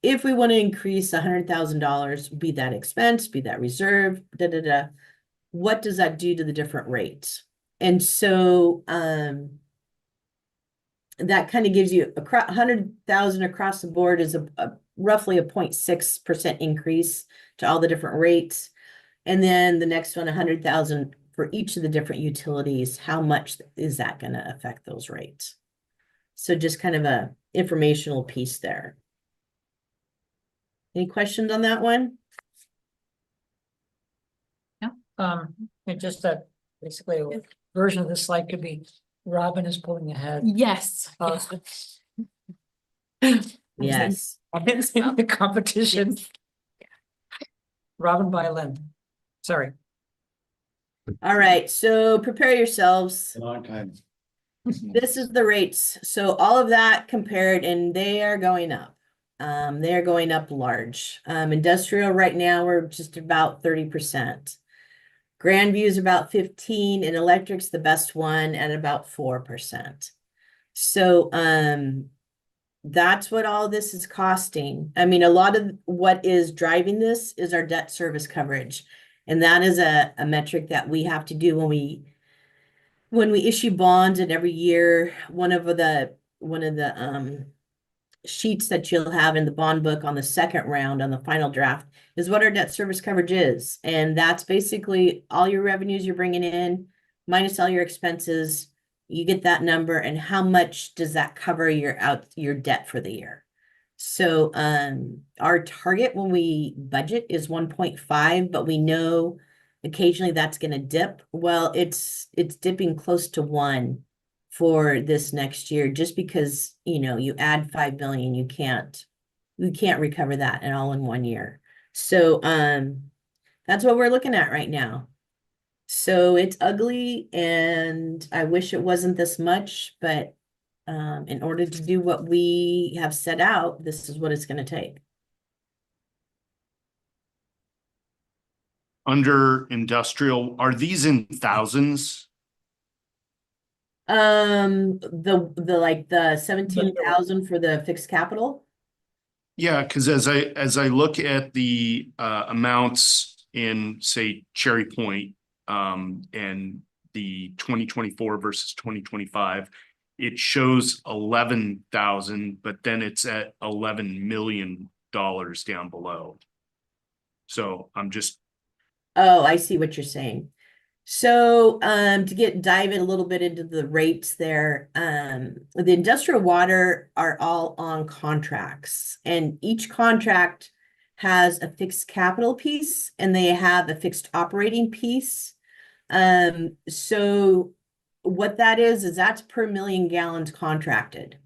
If we want to increase $100,000, be that expense, be that reserve, what does that do to the different rates? And so that kind of gives you 100,000 across the board is roughly a 0.6% increase to all the different rates. And then the next one, 100,000 for each of the different utilities. How much is that going to affect those rates? So just kind of a informational piece there. Any questions on that one? And just that basically a version of the slide could be Robin is pulling ahead. Yes. Yes. Robin's in the competition. Robin violin. Sorry. All right, so prepare yourselves. A long time. This is the rates. So all of that compared, and they are going up. They are going up large. Industrial right now, we're just about 30%. Grandview is about 15%, and electric's the best one at about 4%. So that's what all this is costing. I mean, a lot of what is driving this is our debt service coverage. And that is a metric that we have to do when we issue bonds, and every year, one of the sheets that you'll have in the bond book on the second round, on the final draft, is what our debt service coverage is. And that's basically all your revenues you're bringing in minus all your expenses. You get that number, and how much does that cover your debt for the year? So our target when we budget is 1.5, but we know occasionally that's going to dip. Well, it's dipping close to 1 for this next year, just because, you add 5 billion, you can't recover that and all in 1 year. So that's what we're looking at right now. So it's ugly, and I wish it wasn't this much, but in order to do what we have set out, this is what it's going to take. Under industrial, are these in thousands? The 17,000 for the fixed capital. Yeah, because as I look at the amounts in, say, Cherry Point, and the 2024 versus 2025, it shows 11,000, but then it's at $11 million down below. So I'm just. Oh, I see what you're saying. So to dive in a little bit into the rates there, the industrial water are all on contracts, and each contract has a fixed capital piece and they have a fixed operating piece. So what that is that's per million gallons contracted.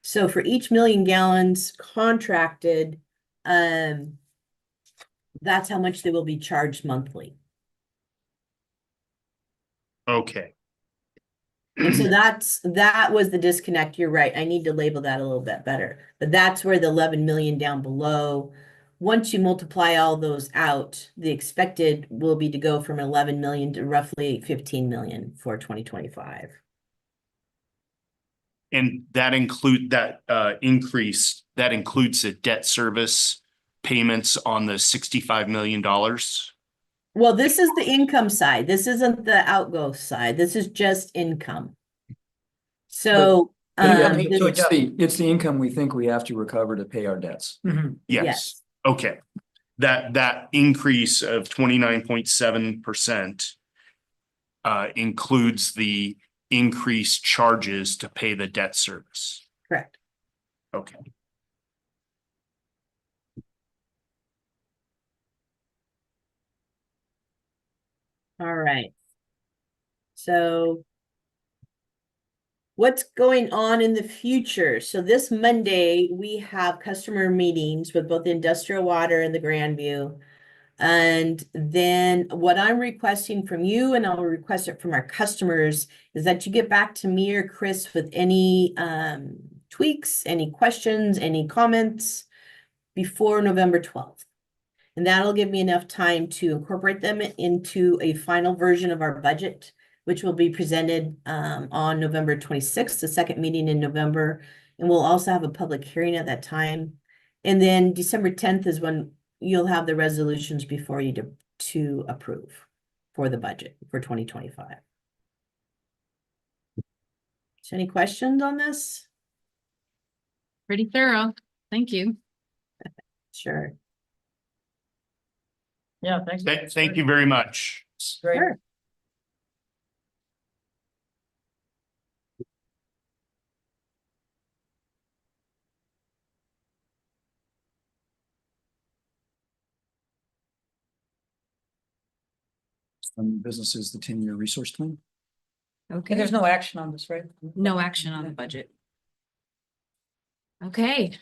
So for each million gallons contracted, that's how much they will be charged monthly. Okay. And so that was the disconnect. You're right. I need to label that a little bit better. But that's where the 11 million down below, once you multiply all those out, the expected will be to go from 11 million to roughly 15 million for 2025. And that include that increase, that includes the debt service payments on the $65 million. Well, this is the income side. This isn't the outgo side. This is just income. So, Yeah, um, so it's the income we think we have to recover to pay our debts. Yes. Okay. That increase of 29.7% includes the increased charges to pay the debt service. correct. Okay. All right. So what's going on in the future? So this Monday, we have customer meetings with both Industrial Water and the Grandview. And then what I'm requesting from you, and I'll request it from our customers, is that you get back to me or Chris with any tweaks, any questions, any comments before November 12th. And that'll give me enough time to incorporate them into a final version of our budget, which will be presented on November 26th, the second meeting in November. And we'll also have a public hearing at that time. And then December 10th is when you'll have the resolutions before you to approve for the budget for 2025. So any questions on this? Pretty thorough. Thank you. Sure. Yeah, thanks. Thank you very much. Great. Sure. Business is the 10-year resource plan. Okay, there's no action on this, right? No action on the budget. Okay,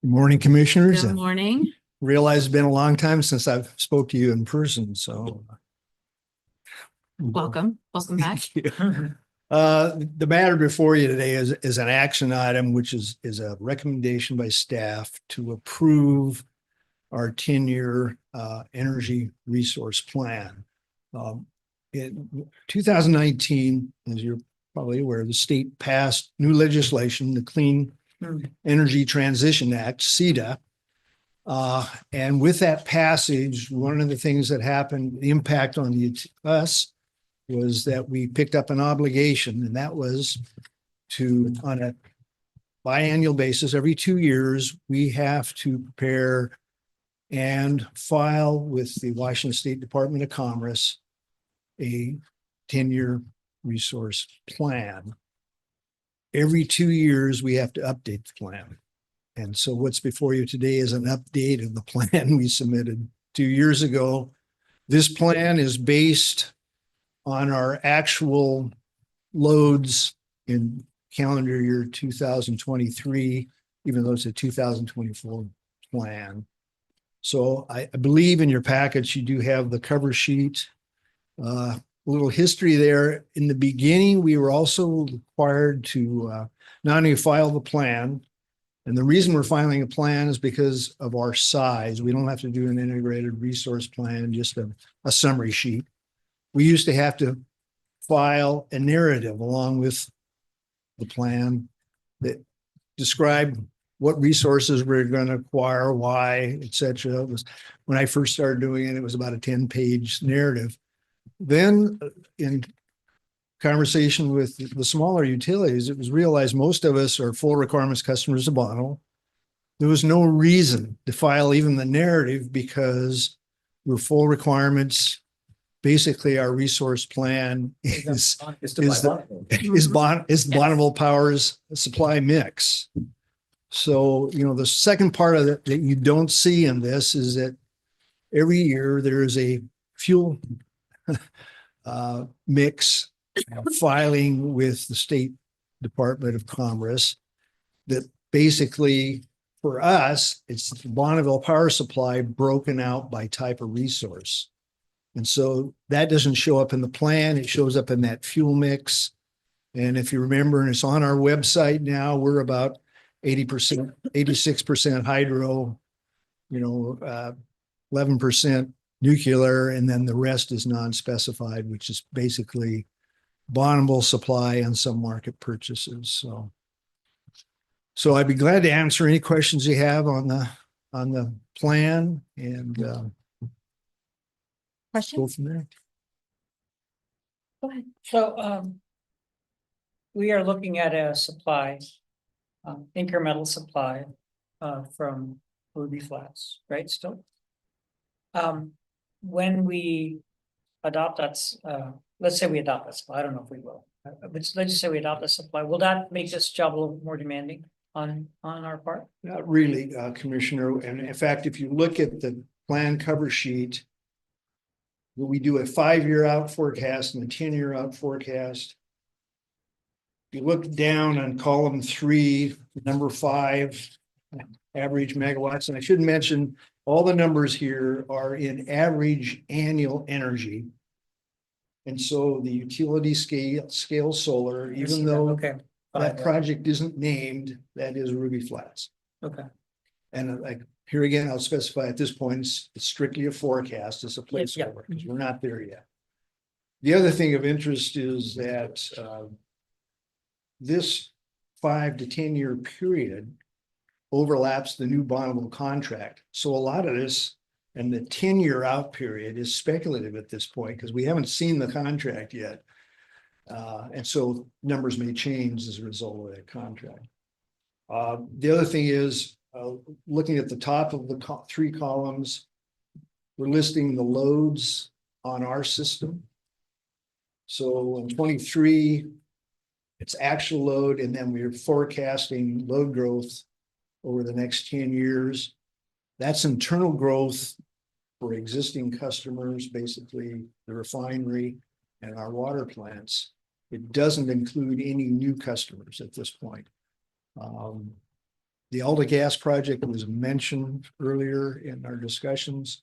Good morning, commissioners. good morning. Realize it's been a long time since I've spoke to you in person, so. Welcome back. Thank you. The matter before you today is an action item, which is a recommendation by staff to approve our 10-year energy resource plan. In 2019, as you're probably aware, the state passed new legislation, the Clean Energy Transition Act, CETA. And with that passage, one of the things that happened, the impact on us was that we picked up an obligation, and that was to, on a biannual basis, every 2 years, we have to prepare and file with the Washington State Department of Commerce a 10-year resource plan. Every 2 years, we have to update the plan. And so what's before you today is an update of the plan we submitted 2 years ago. This plan is based on our actual loads in calendar year 2023, even though it's a 2024 plan. So I believe in your package, you do have the cover sheet. A little history there. In the beginning, we were also required to not only file the plan, and the reason we're filing a plan is because of our size. We don't have to do an integrated resource plan, just a summary sheet. We used to have to file a narrative along with the plan that described what resources we're going to acquire, why, et cetera. It was, when I first started doing it, it was about a 10-page narrative. Then in conversation with the smaller utilities, it was realized most of us are full requirements customers of Bonnell. There was no reason to file even the narrative because we're full requirements. Basically, our resource plan is Bonneville Power's supply mix. So, you know, the second part of it that you don't see in this is that every year there is a fuel mix filing with the State Department of Commerce that basically for us, it's the Bonneville Power Supply broken out by type of resource. And so that doesn't show up in the plan. It shows up in that fuel mix. And if you remember, and it's on our website now, we're about 80%, 86% hydro, 11% nuclear, and then the rest is non-specified, which is basically Bonneville supply and some market purchases. So I'd be glad to answer any questions you have on the plan and go Question? from there. Go ahead. So, we are looking at a supply, incremental supply, from Ruby Flats, right, still? When we adopt that, let's say we adopt that supply, I don't know if we will, but let's just say we adopt the supply, will that make this job a little more demanding on our part? Not really, Commissioner. And in fact, if you look at the plan cover sheet, we do a 5-year out forecast and a 10-year out forecast. If you look down on column 3, number 5, average megawatts, and I should mention all the numbers here are in average annual energy. And so the utility scale solar, even though Okay. that project isn't named, that is Ruby Flats. Okay. And like here again, I'll specify at this point, it's strictly a forecast, it's a placeholder, because we're not there yet. The other thing of interest is that this 5 to 10 year period overlaps the new Bonneville contract. So a lot of this and the 10-year out period is speculative at this point because we haven't seen the contract yet. And so numbers may change as a result of that contract. The other thing is looking at the top of the 3 columns, we're listing the loads on our system. So in 23, it's actual load, and then we're forecasting load growth over the next 10 years. That's internal growth for existing customers, basically the refinery and our water plants. It doesn't include any new customers at this point. The Alta Gas project was mentioned earlier in our discussions.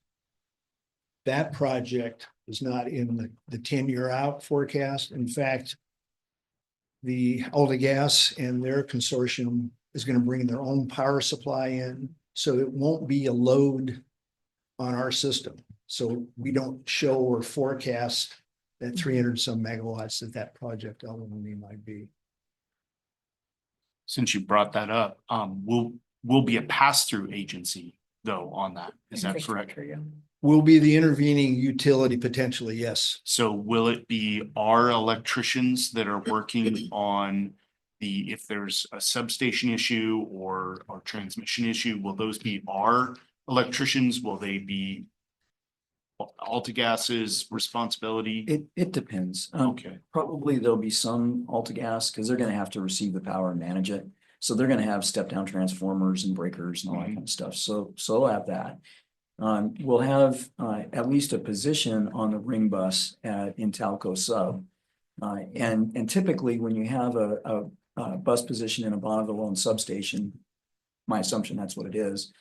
That project is not in the 10-year out forecast. In fact, the Alta Gas and their consortium is going to bring their own power supply in, so it won't be a load on our system. So we don't show or forecast that 300 some megawatts that project ultimately might be. Since you brought that up, we'll be a pass-through agency though on that. Is that correct? Infrastructure, yeah. Will be the intervening utility potentially, yes. So will it be our electricians that are working on if there's a substation issue or transmission issue, will those be our electricians? Will they be AltaGas's responsibility? It depends. Okay. Probably there'll be some AltaGas because they're going to have to receive the power and manage it. So they're going to have step down transformers and breakers and all that kind of stuff. So they'll have that. We'll have at least a position on the ring bus in Talco Sub. And typically when you have a bus position in a Bonneville owned substation, my assumption that's what it is,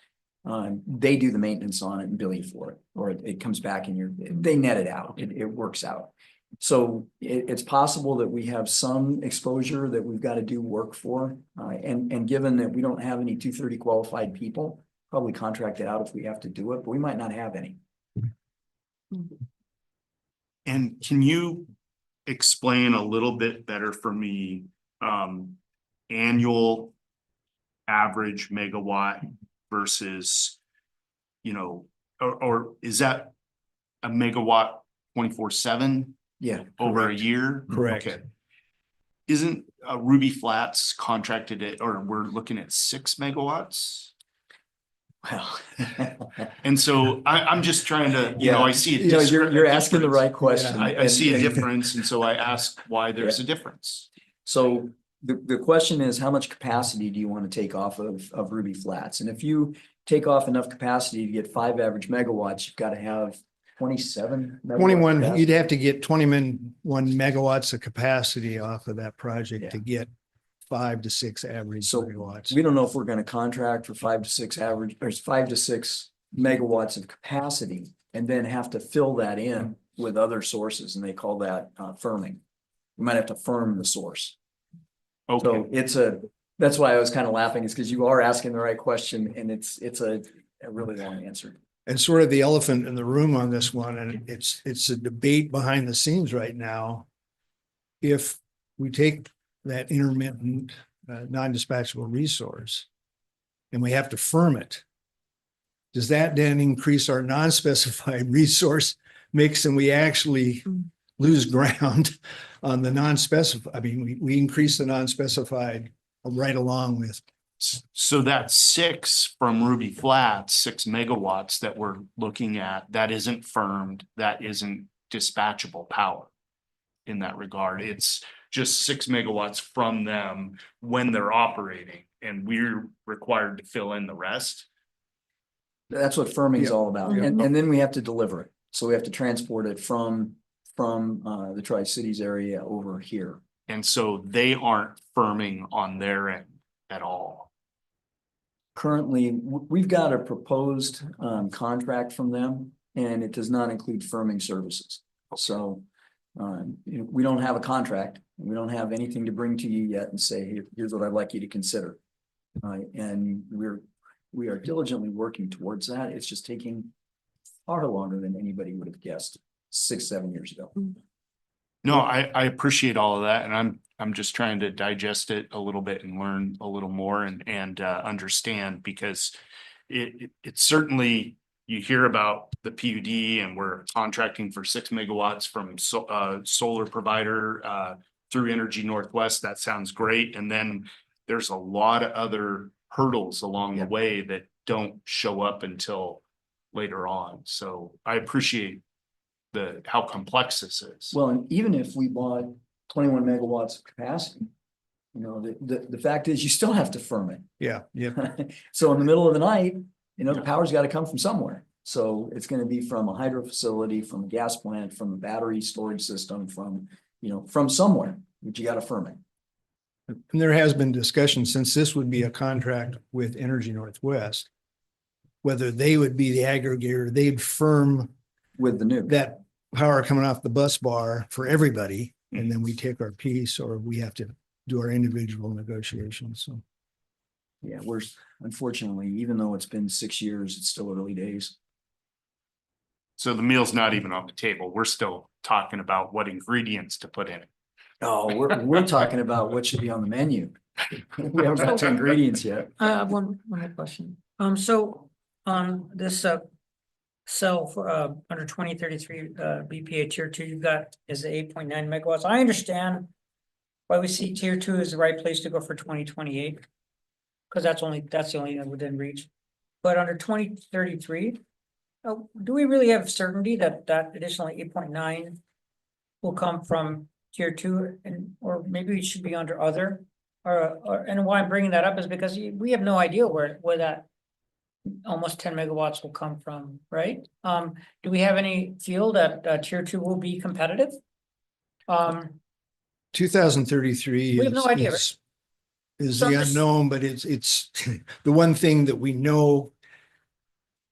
they do the maintenance on it and bill you for it, or it comes back and they net it out. It works out. So it's possible that we have some exposure that we've got to do work for. And given that we don't have any 230 qualified people, probably contract it out if we have to do it, but we might not have any. And can you explain a little bit better for me, annual average megawatt versus, or is that a megawatt 24/7? Yeah. Over correct. a year? Correct. Okay. Isn't Ruby Flats contracted it, or we're looking at 6 megawatts? Well, And so I'm just trying to, Yeah. I see. You're asking the right question. I see a And- difference, and so I ask why there's a difference. So the question is, how much capacity do you want to take off of Ruby Flats? And if you take off enough capacity to get 5 average megawatts, you've got to have 27. megawatts 21, capacity. you'd have to get 21 megawatts of capacity off of that project to get 5 to 6 average So megawatts. we don't know if we're gonna contract for 5 to 6 average, or 5 to 6 megawatts of capacity and then have to fill that in with other sources, and they call that firming. We might have to firm the source. Okay, So that's why I was kind of laughing, is because you are asking the right question, and it's a really long answer. And sort of the elephant in the room on this one, and it's a debate behind the scenes right now. If we take that intermittent, non-dispatchable resource and we have to firm it, does that then increase our non-specified resource mix and we actually lose ground on the non-specified? I mean, we increase the non-specified right along with. so that 6 from Ruby Flats, 6 megawatts that we're looking at, that isn't firmed, that isn't dispatchable power. In that regard, it's just 6 megawatts from them when they're operating, and we're required to fill in the rest. That's what firming is Yeah. all about. Yeah. And then we have to deliver it. So we have to transport it from the Tri-Cities area over here. And so they aren't firming on their end at all. Currently, we've got a proposed contract from them, and it does not include firming services. So we don't have a contract. We don't have anything to bring to you yet and say, here's what I'd like you to consider. And we are diligently working towards that. It's just taking far longer than anybody would have guessed 6-7 years ago. No, I appreciate all of that, and I'm just trying to digest it a little bit and learn a little more and understand, because it certainly, you hear about the PUD and we're contracting for 6 megawatts from solar provider through Energy Northwest. That sounds great. And then there's a lot of other hurdles along the way that don't show up until later on. So I appreciate how complex this is. Well, and even if we bought 21 megawatts of capacity, the fact is you still have to firm it. Yeah. So in the middle of the night, the power's got to come from somewhere. So it's going to be from a hydro facility, from a gas plant, from a battery storage system, from somewhere, but you got to firm it. And there has been discussion, since this would be a contract with Energy Northwest, whether they would be the aggregator, they'd firm With the new. that power coming off the bus bar for everybody, and then we take our piece, or we have to do our individual negotiations. So Yeah, we're unfortunately, even though it's been 6 years, it's still early days. So the meal's not even on the table. We're still talking about what ingredients to put in it. Oh, we're talking about what should be on the menu. We haven't got to ingredients yet. I have one more question. So on this cell for under 2033 BPA tier 2, you've got is the 8.9 megawatts. I understand why we see tier 2 is the right place to go for 2028. Because that's the only thing within reach. But under 2033, do we really have certainty that additional 8.9 will come from tier 2, or maybe it should be under other? And why I'm bringing that up is because we have no idea where that almost 10 megawatts will come from, right? Do we have any feel that tier 2 will be competitive? 2033 We have no idea, is So the I'm just- unknown, but it's the one thing that we know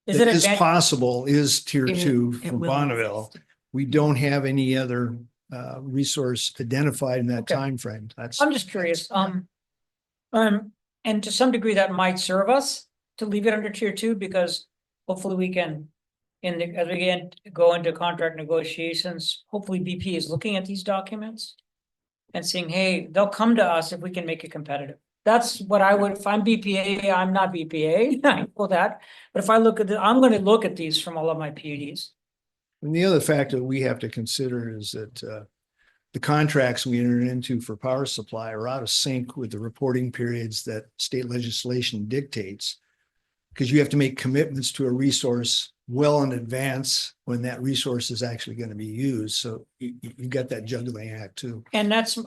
Is that it is advan- possible is tier It- 2 it from will Bonneville. exist. We don't have any other resource identified in that Okay. timeframe. That's I'm just curious, and to some degree that might serve us to leave it under tier 2, because hopefully we can, as we go into contract negotiations, hopefully BP is looking at these documents and saying, hey, they'll come to us if we can make it competitive. That's what I would, if I'm BPA, I'm not BPA, I know that, but if I look at I'm gonna look at these from all of my PUDs. And the other factor we have to consider is that the contracts we entered into for power supply are out of sync with the reporting periods that state legislation dictates. Because you have to make commitments to a resource well in advance when that resource is actually going to be used. So you got that juggling act too. And that's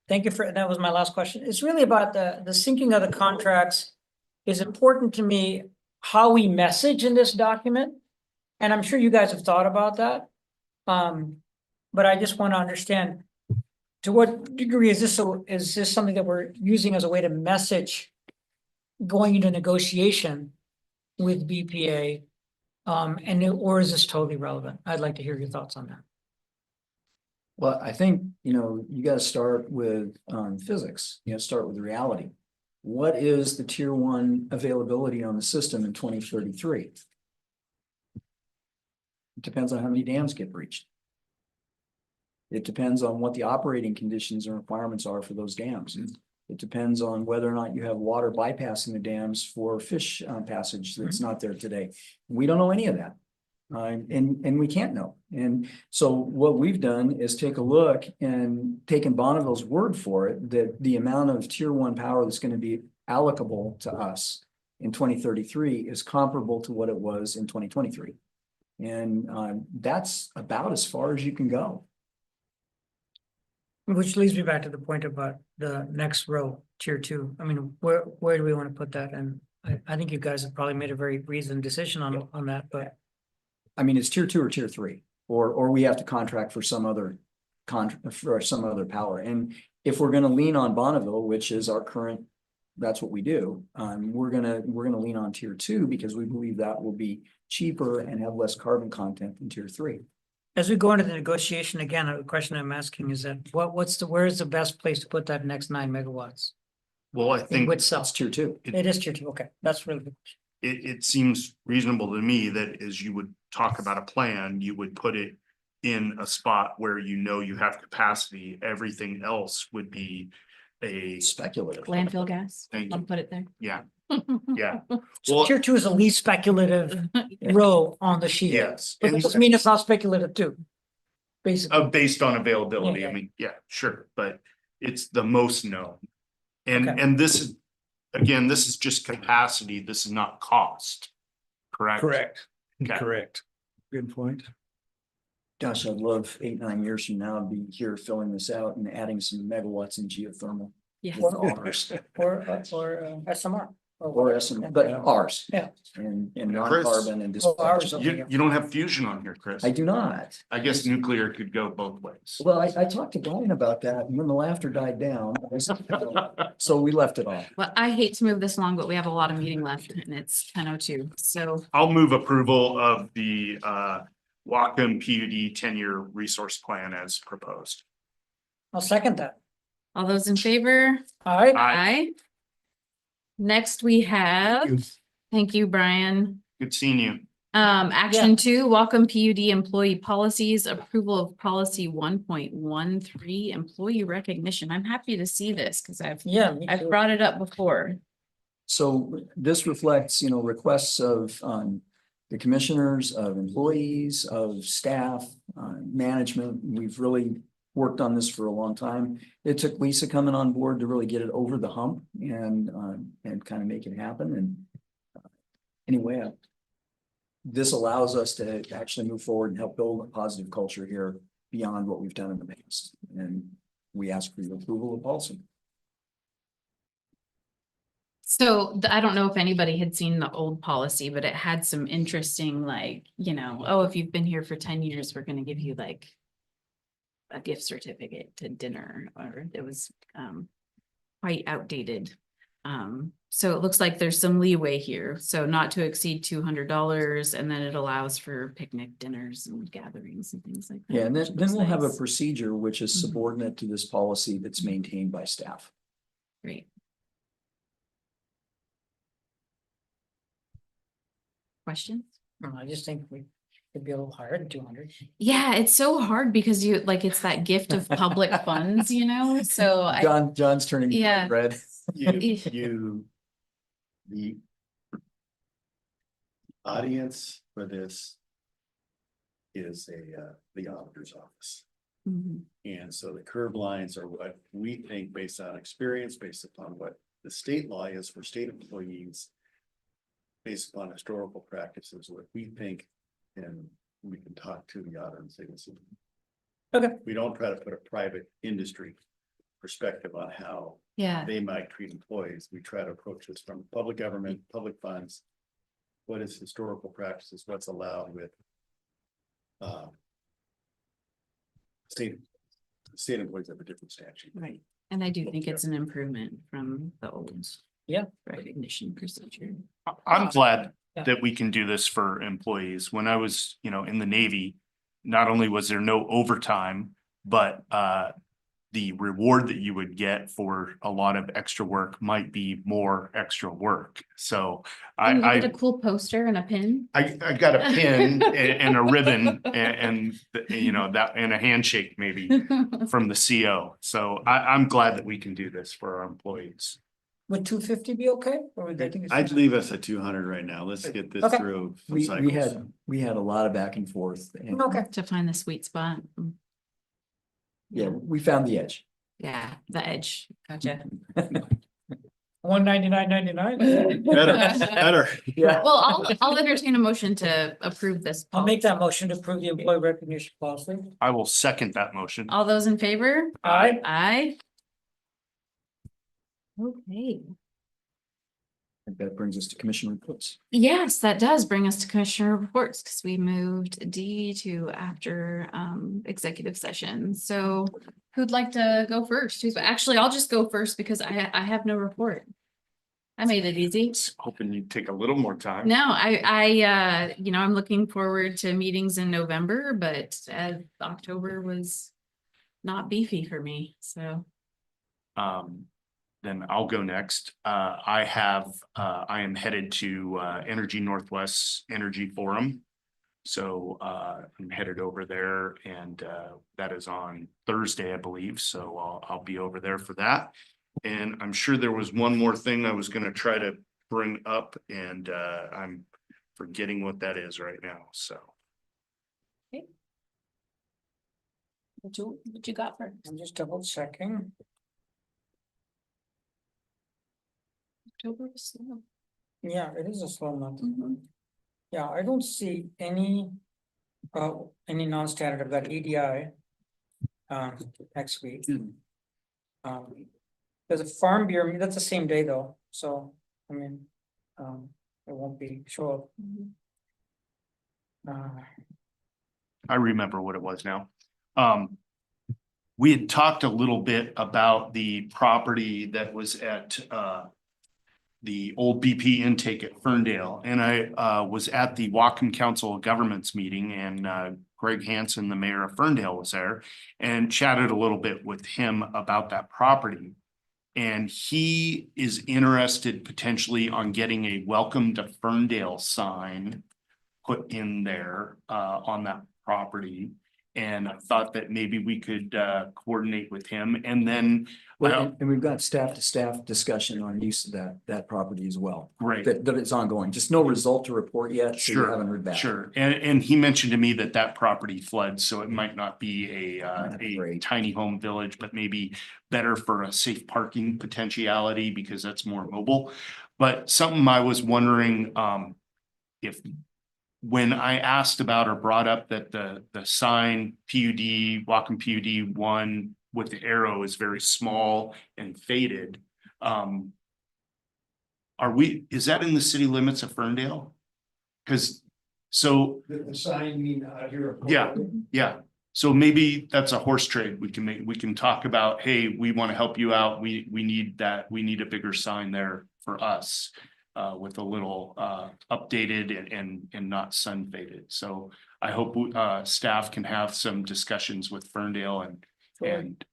thank you that was my last question. It's really about the syncing of the contracts is important to me, how we message in this document. And I'm sure you guys have thought about that. But I just want to understand, to what degree is this something that we're using as a way to message going into negotiation with BPA? Or is this totally relevant? I'd like to hear your thoughts on that. Well, I think, you gotta start with physics, you gotta start with reality. What is the tier one availability on the system in 2033? It depends on how many dams get breached. It depends on what the operating conditions and requirements are for those dams. It depends on whether or not you have water bypassing the dams for fish passage that's not there today. We don't know any of that. And we can't know. And so what we've done is take a look and taken Bonneville's word for it, that the amount of tier one power that's going to be allocable to us in 2033 is comparable to what it was in 2023. And that's about as far as you can go. Which leads me back to the point about the next row, tier two. I mean, where do we want to put that? And I think you guys have probably made a very reasoned decision on that, but. I mean, it's tier two or tier three, or we have to contract for some other power. And if we're going to lean on Bonneville, which is our current, that's what we do. We're gonna lean on tier two because we believe that will be cheaper and have less carbon content than tier three. As we go into the negotiation, again, a question I'm asking is that where's the best place to put that next 9 megawatts? Well, I In think which cell? It's tier two. It is tier two. Okay, that's really good. it seems reasonable to me that as you would talk about a plan, you would put it in a spot where you have capacity. Everything else would be a, Speculative. Landfill gas, Thank I'll you. put it there. yeah, yeah. So Well, tier two is the least speculative row on the sheet. yes. But that doesn't mean it's not speculative too. Basically, Based on availability, Yeah, I mean, yeah, sure, but it's the most known. Okay. And this is, again, this is just capacity, this is not cost. Correct? Okay. Correct. Good point. Gosh, I'd love 8-9 years from now to be here filling this out and adding some megawatts in geothermal. Yes. with ours, or SMR. or some, but ours. Yeah. And Chris, non-carbon and Well, ours- You don't have fusion on here, Chris. I do not. I guess nuclear could go both ways. Well, I talked to Brian about that, and when the laughter died down, so we left it off. Well, I hate to move this along, but we have a lot of meeting left and it's 10:02. So I'll move approval of the Wacom PUD 10-year resource plan as proposed. I'll second that. all those in favor? All right. Aye. Next, we have, thank you, Brian. Good seeing you. Action 2, welcome PUD employee policies, approval of policy 1.13, employee recognition. I'm happy to see this because I've Me too. brought it up before. So this reflects, requests of the commissioners, of employees, of staff, management. We've really worked on this for a long time. It took Lisa coming on board to really get it over the hump and kind of make it happen. And anyway, this allows us to actually move forward and help build a positive culture here beyond what we've done in the past. And we ask for your approval of policy. So I don't know if anybody had seen the old policy, but it had some interesting, like, oh, if you've been here for 10 years, we're going to give you like a gift certificate to dinner, or it was quite outdated. So it looks like there's some leeway here. So not to exceed $200, and then it allows for picnic dinners and gatherings and things like that. Yeah, and which then looks we'll have a nice. procedure which is Mhm. subordinate to this policy that's maintained by staff. Great. Questions? I just think we could be a little higher than 200. Yeah, it's so hard because it's that gift of public funds, so John's turning Yeah. red. The audience for this is the auditor's office. Mhm. And so the curb lines are what we think based on experience, based upon what the state law is for state employees. Based upon historical practices, what we think, and we can talk to the auditor and say, listen. Okay. We don't try to put a private industry perspective on how Yeah, they might treat employees. We try to approach this from public government, public funds. What is historical practices, what's allowed with State, state employees have a different statute. Right. And I do think it's an improvement from the old. Yeah. Recognition procedure. I'm glad Yeah. that we can do this for employees. When I was, in the Navy, not only was there no overtime, but the reward that you would get for a lot of extra work might be more extra work. So And you get a I cool poster and a pin. got a pin and a ribbon and that and a handshake maybe from the CO. So I'm glad that we can do this for our employees. Would 250 be okay? Or would they think it's? I'd leave us at 200 right now. Let's get this Okay. through. some We cycles. had a lot of back and forth and Okay. To find the sweet spot. yeah, we found the edge. Yeah, the edge. Gotcha. 199.99. Better. Yeah. Well, I'll entertain a motion to approve this. I'll make that motion to approve the employee recognition policy. I will second that motion. All those in favor? Aye. Aye. Okay. That brings us to commission reports. Yes, that does bring us to commissioner reports because we moved D to after executive session. So who'd like to go first? Actually, I'll just go first because I have no report. I made it easy. Hoping you'd take a little more time. No, I'm looking forward to meetings in November, but October was not beefy for me, so. Then I'll go next. I am headed to Energy Northwest Energy Forum. So I'm headed over there and that is on Thursday, I believe. So I'll be over there for that. And I'm sure there was one more thing I was gonna try to bring up and I'm forgetting what that is right now, so. What you got for? I'm just double checking. October was slow. Yeah, it is a slow month. Mhm. Yeah, I don't see any non-standard of that EDI next week. There's a farm beer, that's the same day though, so, I mean, it won't be sure. I remember what it was now. We had talked a little bit about the property that was at the old BP intake at Ferndale, and I was at the Whatcom Council of Governments meeting, and Greg Hansen, the mayor of Ferndale, was there and chatted a little bit with him about that property. And he is interested potentially on getting a welcome to Ferndale sign put in there on that property. And I thought that maybe we could coordinate with him and then. Well, and we've got staff to staff discussion on use of that property as well. Great. That it's ongoing, just no result to report yet, so you Sure, haven't heard back. Sure, and he mentioned to me that property floods, so it might not be a Great. tiny home village, but maybe better for a safe parking potentiality because that's more mobile. But something I was wondering, if when I asked about or brought up that the sign PUD, Whatcom PUD 1 with the arrow is very small and faded. Is that in the city limits of Ferndale? Because so. The sign, you mean, here. Yeah. So maybe that's a horse trade. We can talk about, hey, we want to help you out. We need that. We need a bigger sign there for us. With a little updated and not sun faded. So I hope staff can have some discussions with Ferndale and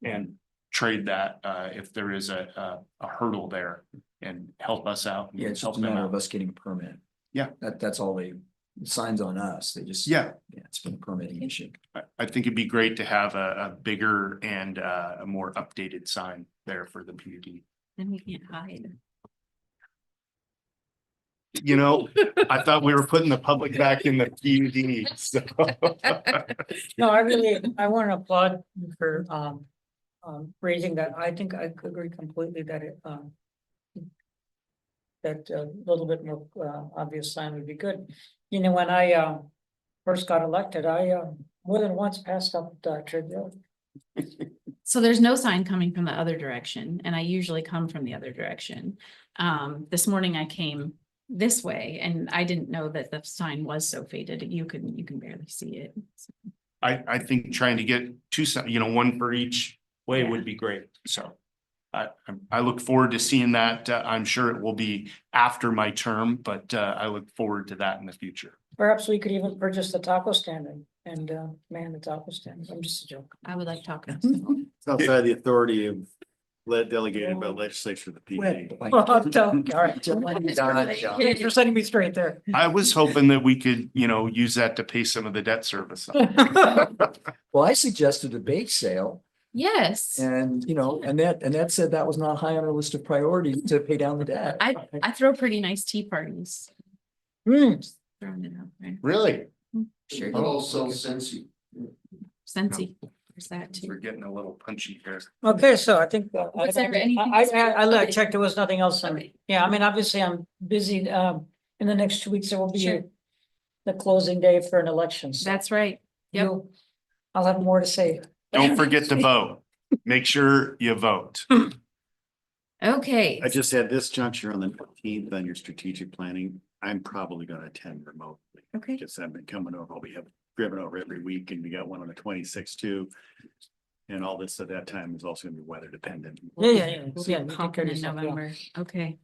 trade that if there is a hurdle there and help us out. and Yeah, it's help just a them matter out. of us getting a permit. Yeah. That's all the signs on us. They just. Yeah. Yeah, it's been a permitting issue. I think it'd be great to have a bigger and a more updated sign there for the PUD. Then we can't hide. I thought we were putting the public back in the PUD. So. No, I want to applaud you for raising that. I think I agree completely that that a little bit more obvious sign would be good. When I first got elected, I more than once passed up trivia. So there's no sign coming from the other direction, and I usually come from the other direction. This morning I came this way, and I didn't know that the sign was so faded. You can barely see it. I think trying to get two, one for each way Yeah. would be great, so. I look forward to seeing that. I'm sure it will be after my term, but I look forward to that in the future. Perhaps we could even purchase the taco stand and man the taco stand. I'm just a joke. I would like tacos. It's outside the authority of delegated by legislature, the PUD. All right. You're setting me straight there. I was hoping that we could, use that to pay some of the debt service. Well, I suggested a bake sale Yes, and, and that said that was not high on our list of priorities to pay down the debt. I throw pretty nice tea parties. Just throwing it out there. Really? Sure. I'll also sense you. Scentsy. There's that We're too. getting a little punchy here. Okay, so I think. Was there anything I checked, there was nothing else. Okay. Yeah, I mean, obviously I'm busy, in the next 2 weeks, there will be Sure. the closing day for an election. So That's right. Yep. I'll have more to say. Don't forget to vote. Make sure you vote. Okay. I just had this juncture on the 15th on your strategic planning. I'm probably gonna attend remotely. Okay. Just I've been coming over. We have driven over every week and we got one on the 26th too. And all this at that time is also gonna be weather dependent. Yeah. We'll be Yeah, you take care popping of in yourself, yeah. November. Okay.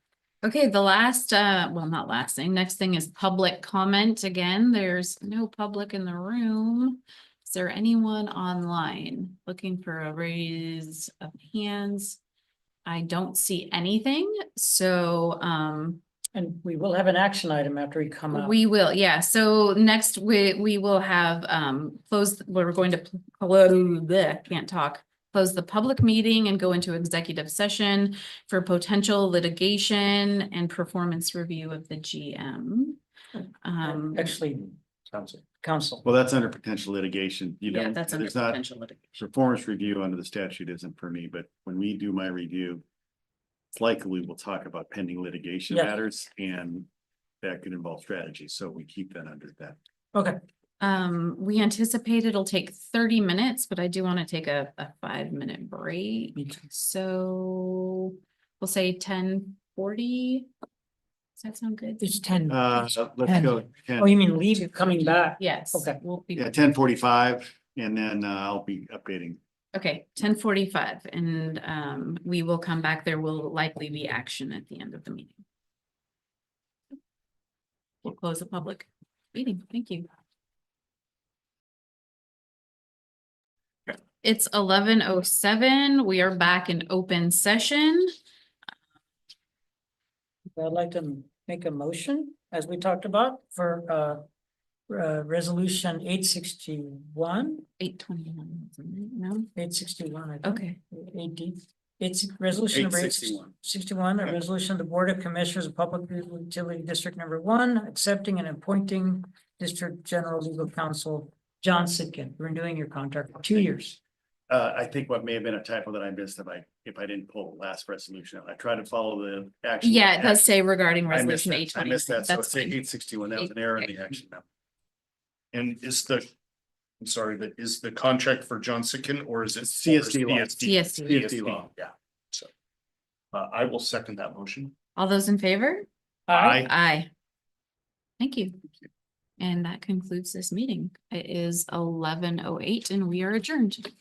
Okay, the last, well, not last thing, next thing is public comment. Again, there's no public in the room. Is there anyone online looking for a raise of hands? I don't see anything, so, And we will have an action item after we come out. we will, yeah. So next we will have, we're going to can't talk. Close the public meeting and go into executive session for potential litigation and performance review of the GM. Actually, council. Well, that's under potential litigation. You Yeah, don't, that's under there's not, potential litigation. performance review under the statute isn't for me, but when we do my review, it's likely we will talk about pending litigation Yeah. matters and that could involve strategy. So we keep that under that. Okay. We anticipate it'll take 30 minutes, but I do want to take a 5-minute break. Me too. So we'll say 10:40. Does that sound good? It's 10. Let's 10. go. Oh, you mean leave coming back? Yes. Okay. We'll be. Yeah, 10:45 and then I'll be updating. Okay, 10:45, and we will come back. There will likely be action at the end of the meeting. We'll close the public meeting. Thank you. It's 11:07. We are back in open session. I'd like to make a motion, as we talked about, for resolution 861. 8:21, no? 861. Okay. 8D. It's resolution number 861. 61, a resolution of the Board of Commissioners of Public Utility District Number 1, accepting and appointing District General Legal Counsel John Sitkin, renewing your contract for 2 years. I think what may have been a typo that I missed if I didn't pull the last resolution out. I tried to follow the action. Yeah, it does say regarding I missed resolution that. 820. I missed that. So That's it's fine. 861. That was an error in the action now. And I'm sorry, but is the contract for John Sitkin or is it? CSD law. CSD. CSD law. Yeah, so. I will second that motion. All those in favor? Aye. Aye. Thank you. And that concludes this meeting. It is 11:08 and we are adjourned.